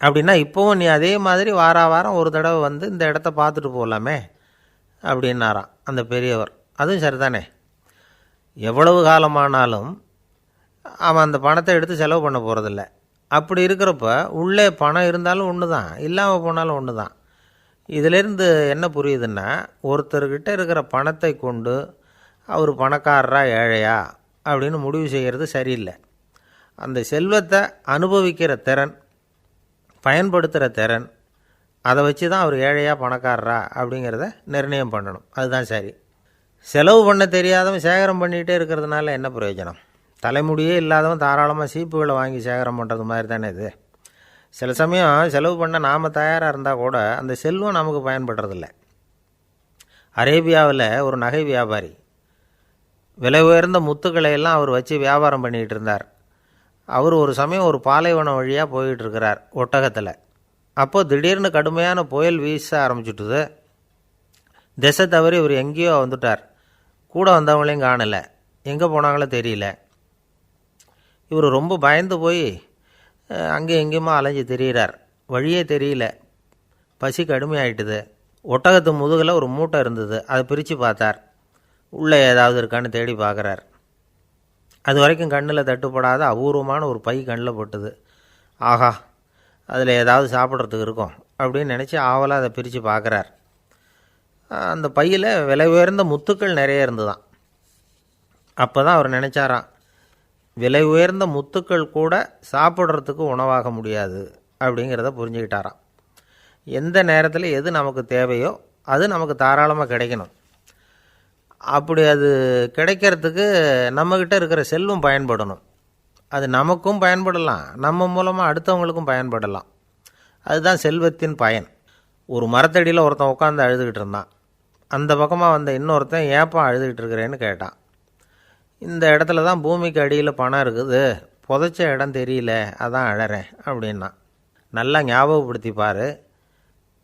அப்படின்னா இப்போவும் நீ அதே மாதிரி வாரம் ஒரு தடவை இந்த இடத்த பார்த்துட்டு போகலாமே அப்படின்னாராம் அந்த பெரியவர். அதுவும் சரிதானே, எவ்வளவு காலமானாலும் அவன் அந்த பணத்தை எடுத்து செலவு பண்ண போகிறதில்ல. அப்படி இருக்கிறப்ப உள்ளே பணம் இருந்தாலும் ஒன்று தான், இல்லாமல் போனாலும் ஒன்று தான். இதிலேருந்து என்ன புரியுதுன்னா, ஒருத்தர்கிட்ட இருக்கிற பணத்தை கொண்டு அவர் பணக்காரரா ஏழையா அப்படின்னு முடிவு செய்கிறது சரியில்லை. அந்த செல்வத்தை அனுபவிக்கிற திறன், பயன்படுத்துகிற திறன், அதை வச்சு தான் அவர் ஏழையா பணக்காரரா அப்படிங்கிறத நிர்ணயம் பண்ணணும். அதுதான் சரி. செலவு பண்ண தெரியாதவன் சேகரம் பண்ணிகிட்டே இருக்கிறதுனால என்ன பிரயோஜனம்? தலைமுடியே இல்லாதவன் தாராளமாக சீப்புகளை வாங்கி சேகரம் பண்ணுறது மாதிரி தானே இது. சில சமயம் செலவு பண்ண நாம் தயாராக இருந்தால் கூட அந்த செல்வம் நமக்கு பயன்படுறதில்ல. அரேபியாவில் ஒரு நகை வியாபாரி விலை உயர்ந்த முத்துக்களை எல்லாம் அவர் வச்சு வியாபாரம் பண்ணிகிட்டு இருந்தார். அவர் ஒரு சமயம் ஒரு பாலைவனம் வழியாக போயிட்டு இருக்கிறார் ஒட்டகத்தில். அப்போது திடீர்னு கடுமையான புயல் வீச ஆரம்பிச்சுட்டுது. திசை தவறி இவர் எங்கேயோ வந்துட்டார். கூட வந்தவங்களையும் காணலை, எங்கே போனாங்களோ தெரியல. இவர் ரொம்ப பயந்து போய் அங்கே எங்கேயுமா அலைஞ்சு திரியிறார். வழியே தெரியல, பசி கடுமையாயிட்டுது. ஒட்டகத்து முதுகில் ஒரு மூட்டை இருந்தது, அதை பிரித்து பார்த்தார். உள்ளே ஏதாவது இருக்கான்னு தேடி பார்க்குறார். அது வரைக்கும் கண்ணில் தட்டுப்படாத அபூர்வமான ஒரு பை கண்ணில் பட்டுது. ஆஹா, அதில் ஏதாவது சாப்பிட்றதுக்கு இருக்கும் அப்படின்னு நினச்சி ஆவலாக அதை பிரித்து பார்க்குறார். அந்த பையில் விலை உயர்ந்த முத்துக்கள் நிறைய இருந்துதான். அப்போ தான் அவர் நினச்சாராம், விலை உயர்ந்த முத்துக்கள் கூட சாப்பிட்றதுக்கு உணவாக முடியாது அப்படிங்கிறத புரிஞ்சுக்கிட்டாராம். எந்த நேரத்தில் எது நமக்கு தேவையோ அது நமக்கு தாராளமாக கிடைக்கணும். அப்படி அது கிடைக்கிறதுக்கு நம்மக்கிட்ட இருக்கிற செல்வம் பயன்படணும். அது நமக்கும் பயன்படலாம், நம்ம மூலமாக அடுத்தவங்களுக்கும் பயன்படலாம். அதுதான் செல்வத்தின் பயன். ஒரு மரத்தடியில் ஒருத்தன் உட்காந்து அழுதுகிட்டு இருந்தான். அந்த பக்கமாக வந்த இன்னொருத்தன் ஏப்பா அழுதுகிட்டு இருக்கிறேன்னு கேட்டான். இந்த இடத்துல தான் பூமிக்கு அடியில் பணம் இருக்குது, புதைச்ச இடம் தெரியல, அதான் அழறேன் அப்படின்னா. நல்லா ஞாபகப்படுத்தி பாரு,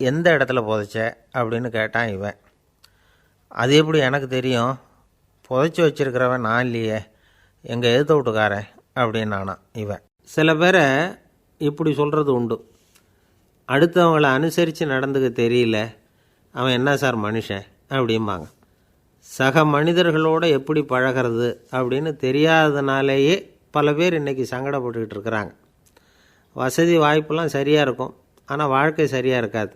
எந்த இடத்துல புதைச்ச அப்படின்னு கேட்டான் இவன். அது எப்படி எனக்கு தெரியும், புதைச்சி வச்சிருக்கிறவன் நான் இல்லையே, எங்கள் எதிர்த்த வீட்டுக்காரன் அப்படின்னானான் இவன். சில பேரை இப்படி சொல்கிறது உண்டு. அடுத்தவங்களை அனுசரித்து நடந்துக்க தெரியல, அவன் என்ன சார் மனுஷன் அப்படிம்பாங்க. சக மனிதர்களோடு எப்படி பழகிறது அப்படின்னு தெரியாததுனாலேயே பல பேர் இன்றைக்கி சங்கடப்பட்டுக்கிட்டு இருக்கிறாங்க. வசதி வாய்ப்பெல்லாம் சரியாக இருக்கும், ஆனால் வாழ்க்கை சரியாக இருக்காது.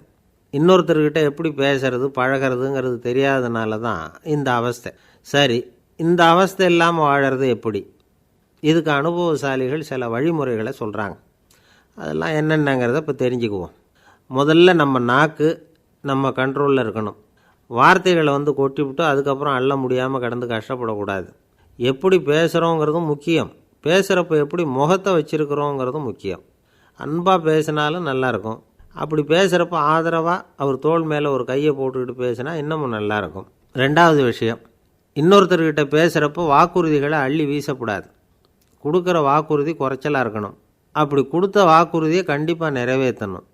இன்னொருத்தர்கிட்ட எப்படி பேசுறது பழகிறதுங்கிறது தெரியாததுனால தான் இந்த அவஸ்தை. சரி, இந்த அவஸ்தை இல்லாமல் வாழறது எப்படி? இதுக்கு அனுபவசாலிகள் சில வழிமுறைகளை சொல்கிறாங்க. அதெல்லாம் என்னென்னங்கிறத இப்போ தெரிஞ்சுக்குவோம். முதல்ல நம்ம நாக்கு நம்ம கண்ட்ரோலில் இருக்கணும். வார்த்தைகளை கொட்டிவிட்டு அதுக்கப்புறம் அள்ள முடியாமல் கிடந்து கஷ்டப்படக்கூடாது. எப்படி பேசுகிறோங்கிறதும் முக்கியம், பேசுகிறப்ப எப்படி முகத்தை வச்சுருக்கிறோங்கிறதும் முக்கியம். அன்பாக பேசினாலும் நல்லாயிருக்கும். அப்படி பேசுகிறப்ப ஆதரவாக அவர் தோள் மேலே ஒரு கையை போட்டுக்கிட்டு பேசினா இன்னமும் நல்லாயிருக்கும். ரெண்டாவது விஷயம், இன்னொருத்தர்கிட்ட பேசுகிறப்போ வாக்குறுதிகளை அள்ளி வீசக்கூடாது. கொடுக்குற வாக்குறுதி குறைச்சலாக இருக்கணும். அப்படி கொடுத்த வாக்குறுதியை கண்டிப்பாக நிறைவேற்றணும்.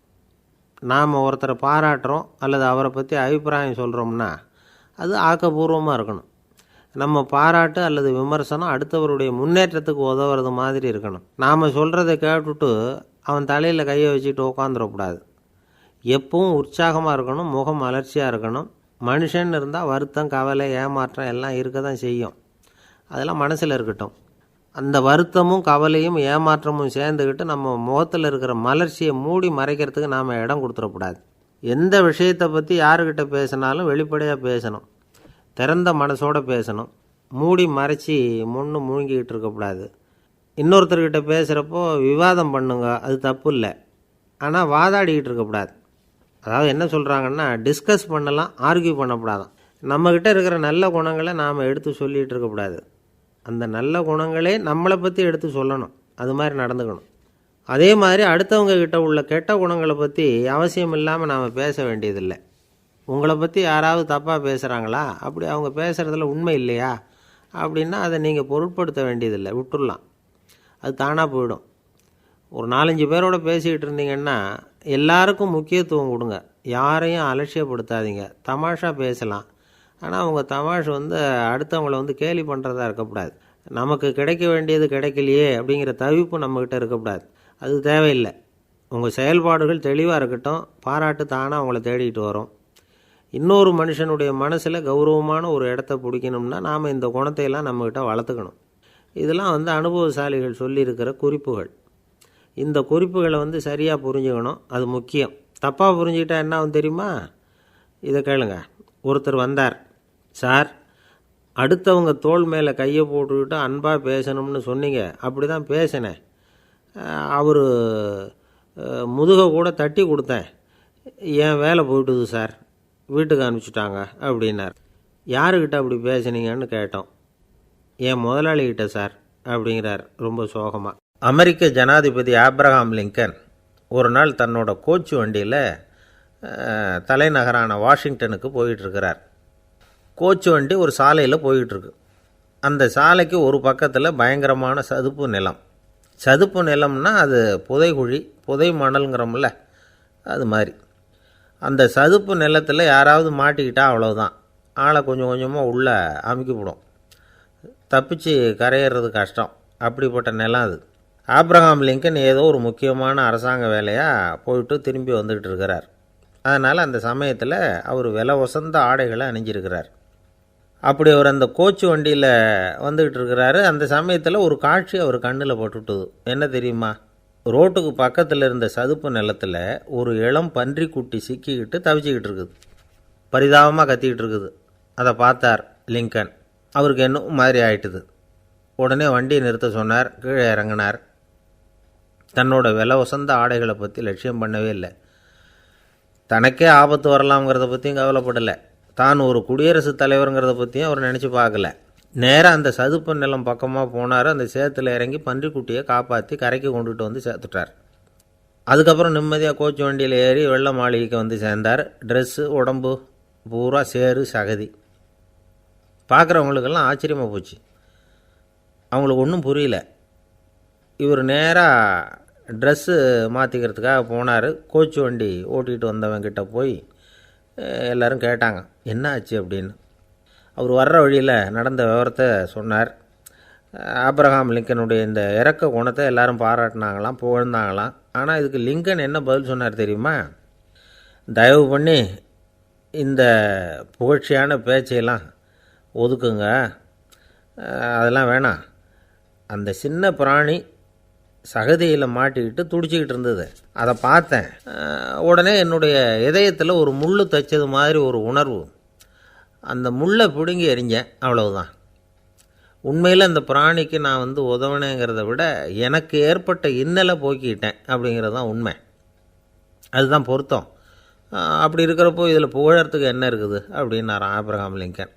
நாம் ஒருத்தரை பாராட்டுறோம் அல்லது அவரை பற்றி அபிப்பிராயம் சொல்கிறோம்னா அது ஆக்கப்பூர்வமாக இருக்கணும். நம்ம பாராட்டு அல்லது விமர்சனம் அடுத்தவருடைய முன்னேற்றத்துக்கு உதவுறது மாதிரி இருக்கணும். நாம் சொல்கிறத கேட்டுட்டு அவன் தலையில் கையை வச்சுட்டு உட்காந்துடக்கூடாது. எப்பவும் உற்சாகமாக இருக்கணும், முகம் மலர்ச்சியாக இருக்கணும். மனுஷன் இருந்தால் வருத்தம், கவலை, ஏமாற்றம் எல்லாம் இருக்க தான் செய்யும். அதெல்லாம் மனசில் இருக்கட்டும். அந்த வருத்தமும் கவலையும் ஏமாற்றமும் சேர்ந்துக்கிட்டு நம்ம முகத்தில் இருக்கிற மலர்ச்சியை மூடி மறைக்கிறதுக்கு நாம் இடம் கொடுத்துடக்கூடாது. எந்த விஷயத்தை பற்றி யாருக்கிட்ட பேசினாலும் வெளிப்படையாக பேசணும், திறந்த மனசோடு பேசணும். மூடி மறைச்சி முழுங்கிக்கிட்டு இருக்கக்கூடாது. இன்னொருத்தர்கிட்ட பேசுகிறப்போ விவாதம் பண்ணுங்க, அது தப்பு இல்லை. ஆனால் வாதாடிக்கிட்டு இருக்கக்கூடாது. அதாவது என்ன சொல்கிறாங்கன்னா, டிஸ்கஸ் பண்ணலாம், ஆர்கியூ பண்ணக்கூடாதான். நம்மக்கிட்ட இருக்கிற நல்ல குணங்களை நாம் எடுத்து சொல்லிகிட்டு இருக்கக்கூடாது. அந்த நல்ல குணங்களே நம்மளை பற்றி எடுத்து சொல்லணும், அது மாதிரி நடந்துக்கணும். அதே மாதிரி அடுத்தவங்க கிட்ட உள்ள கெட்ட குணங்களை பற்றி அவசியம் இல்லாமல் நாம் பேச வேண்டியதில்லை. உங்களை பற்றி யாராவது தப்பாக பேசுகிறாங்களா, அப்படி அவங்க பேசுகிறதுல உண்மை இல்லையா அப்படின்னா அதை நீங்கள் பொருட்படுத்த வேண்டியதில்லை, விட்டுடலாம். அது தானாக போயிடும். ஒரு 4-5 பேரோட பேசிக்கிட்டு இருந்தீங்கன்னா எல்லாருக்கும் முக்கியத்துவம் கொடுங்க, யாரையும் அலட்சியப்படுத்தாதீங்க. தமாஷா பேசலாம், ஆனால் அவங்க தமாஷ் அடுத்தவங்களை கேலி பண்ணுறதா இருக்கக்கூடாது. நமக்கு கிடைக்க வேண்டியது கிடைக்கலையே அப்படிங்கிற தவிப்பு நம்மக்கிட்ட இருக்கக்கூடாது, அது தேவையில்லை. உங்கள் செயல்பாடுகள் தெளிவாக இருக்கட்டும், பாராட்டு தானாக அவங்கள தேடிட்டு வரும். இன்னொரு மனுஷனுடைய மனசில் கௌரவமான ஒரு இடத்த பிடிக்கணும்னா நாம் இந்த குணத்தையெல்லாம் நம்மக்கிட்ட வளர்த்துக்கணும். இதெல்லாம் அனுபவசாலிகள் சொல்லியிருக்கிற குறிப்புகள். இந்த குறிப்புகளை சரியாக புரிஞ்சுக்கணும், அது முக்கியம். தப்பாக புரிஞ்சுக்கிட்டா என்ன ஆகும் தெரியுமா? இதை கேளுங்க. ஒருத்தர் வந்தார், சார் அடுத்தவங்க தோள் மேலே கையை போட்டுக்கிட்டு அன்பாக பேசணும்னு சொன்னீங்க, அப்படி தான் பேசினேன். அவர் முதுகை கூட தட்டி கொடுத்தேன், என் வேலை போயிட்டுது சார், வீட்டுக்கு அனுப்பிச்சிட்டாங்க அப்படின்னார். யாருக்கிட்ட அப்படி பேசுனீங்கன்னு கேட்டோம். என் முதலாளிகிட்ட சார் அப்படிங்கிறார் ரொம்ப சோகமாக. அமெரிக்க ஜனாதிபதி ஆப்ரஹாம் லிங்கன் ஒரு நாள் தன்னோட கோச்சு வண்டியில் தலைநகரான வாஷிங்டனுக்கு போயிட்டுருக்கிறார். கோச்சு வண்டி ஒரு சாலையில் போயிட்டுருக்கு. அந்த சாலைக்கு ஒரு பக்கத்தில் பயங்கரமான சதுப்பு நிலம். சதுப்பு நிலம்னா அது புதைகுழி, புதை மணல்ங்கிறோம்ல, அது மாதிரி. அந்த சதுப்பு நிலத்தில் யாராவது மாட்டிக்கிட்டால் அவ்வளோதான், ஆளை கொஞ்சம் கொஞ்சமாக உள்ளே அமுக்கிவிடும், தப்பிச்சு கரையிறது கஷ்டம். அப்படிப்பட்ட நிலம் அது. ஆப்ரஹாம் லிங்கன் ஏதோ ஒரு முக்கியமான அரசாங்க வேலையாக போயிட்டு திரும்பி வந்துக்கிட்டு இருக்கிறார். அதனால் அந்த சமயத்தில் அவர் விலை உசந்த ஆடைகளை அணிஞ்சிருக்கிறார். அப்படி அவர் அந்த கோச்சு வண்டியில் வந்துக்கிட்டு இருக்கிறாரு. அந்த சமயத்தில் ஒரு காட்சி அவர் கண்ணில் பட்டுட்டுது. என்ன தெரியுமா? ரோட்டுக்கு பக்கத்தில் இருந்த சதுப்பு நிலத்தில் ஒரு இளம் பன்றிக்குட்டி சிக்கிக்கிட்டு தவிச்சிக்கிட்டு இருக்குது, பரிதாபமாக கத்திக்கிட்டு இருக்குது. அதை பார்த்தார் லிங்கன். அவருக்கு என்ன மாதிரி ஆயிட்டுது. உடனே வண்டியை நிறுத்த சொன்னார், கீழே இறங்கினார். தன்னோட விலை உசந்த ஆடைகளை பற்றி லட்சியம் பண்ணவே இல்லை. தனக்கே ஆபத்து வரலாம்ங்கிறத பற்றியும் கவலைப்படலை. தான் ஒரு குடியரசுத் தலைவருங்கிறத பற்றியும் அவர் நினச்சி பார்க்கல. நேராக அந்த சதுப்பு நிலம் பக்கமாக போனார். அந்த சேத்துல இறங்கி பன்றிக்குட்டியை காப்பாற்றி கரைக்கு கொண்டுட்டு சேர்த்துட்டார். அதுக்கப்புறம் நிம்மதியாக கோச்சு வண்டியில் ஏறி வெள்ள மாளிகைக்கு சேர்ந்தார். ட்ரெஸ்ஸு உடம்பு பூரா சேறு சகதி. பார்க்குறவங்களுக்கெல்லாம் ஆச்சரியமாக போச்சு. அவங்களுக்கு ஒன்றும் புரியல. இவர் நேராக ட்ரெஸ்ஸு மாற்றிக்கிறதுக்காக போனார். கோச்சு வண்டி ஓட்டிகிட்டு வந்தவங்கிட்ட போய் எல்லோரும் கேட்டாங்க என்ன ஆச்சு அப்படின்னு. அவர் வர்ற வழியில் நடந்த விவரத்தை சொன்னார். ஆப்ரஹாம் லிங்கனுடைய இந்த இறக்க குணத்தை எல்லாரும் பாராட்டினாங்களாம், புகழ்ந்தாங்களாம். ஆனால் இதுக்கு லிங்கன் என்ன பதில் சொன்னார் தெரியுமா? தயவு பண்ணி இந்த புகழ்ச்சியான பேச்சையெல்லாம் ஒதுக்குங்க, அதெல்லாம் வேணாம். அந்த சின்ன பிராணி சகதியில் மாட்டிக்கிட்டு துடிச்சிக்கிட்டு இருந்தது, அதை பார்த்தேன். உடனே என்னுடைய இதயத்தில் ஒரு முள் தைச்சது மாதிரி ஒரு உணர்வு. அந்த முள்ளை பிடுங்கி எறிஞ்சேன், அவ்வளவுதான். உண்மையில் அந்த பிராணிக்கு நான் உதவினேங்கிறத விட எனக்கு ஏற்பட்ட இன்னலை போக்கிக்கிட்டேன் அப்படிங்கிறது தான் உண்மை. அதுதான் பொருத்தம். அப்படி இருக்கிறப்போ இதில் புகழறதுக்கு என்ன இருக்குது அப்படின்னாராம் ஆப்ரஹாம் லிங்கன்.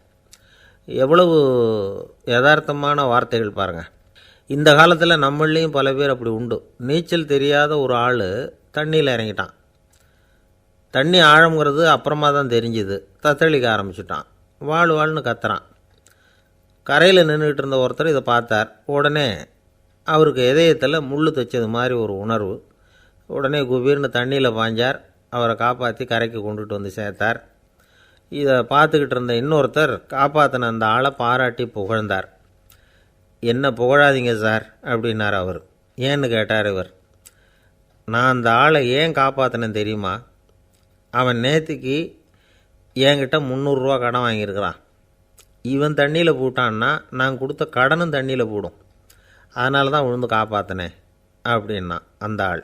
எவ்வளவு யதார்த்தமான வார்த்தைகள் பாருங்கள். இந்த காலத்தில் நம்மளையும் பல பேர் அப்படி உண்டு. நீச்சல் தெரியாத ஒரு ஆள் தண்ணியில் இறங்கிட்டான். தண்ணி ஆழங்கிறது அப்புறமா தான் தெரிஞ்சுது. தத்தளிக்க ஆரம்பிச்சிட்டான். வாழ்னு கத்துறான். கரையில் நின்றுக்கிட்டு இருந்த ஒருத்தர் இதை பார்த்தார். உடனே அவருக்கு இதயத்தில் முள் தைச்சது மாதிரி ஒரு உணர்வு. உடனே குபீர்னு தண்ணியில் பாய்ஞ்சார். அவரை காப்பாற்றி கரைக்கு கொண்டுட்டு வந்து சேர்த்தார். இதை பார்த்துக்கிட்டு இருந்த இன்னொருத்தர் காப்பாற்றின அந்த ஆளை பாராட்டி புகழ்ந்தார். என்ன புகழாதீங்க சார் அப்படின்னார் அவர். ஏன்னு கேட்டார் இவர். நான் அந்த ஆளை ஏன் காப்பாற்றினேன் தெரியுமா? அவன் நேற்றுக்கு என்கிட்ட 300 ரூபா கடன் வாங்கியிருக்கிறான். இவன் தண்ணியில் போட்டான்னா நான் கொடுத்த கடனும் தண்ணியில் போடும். அதனால தான் விழுந்து காப்பாற்றினேன் அப்படின்னா அந்த ஆள்.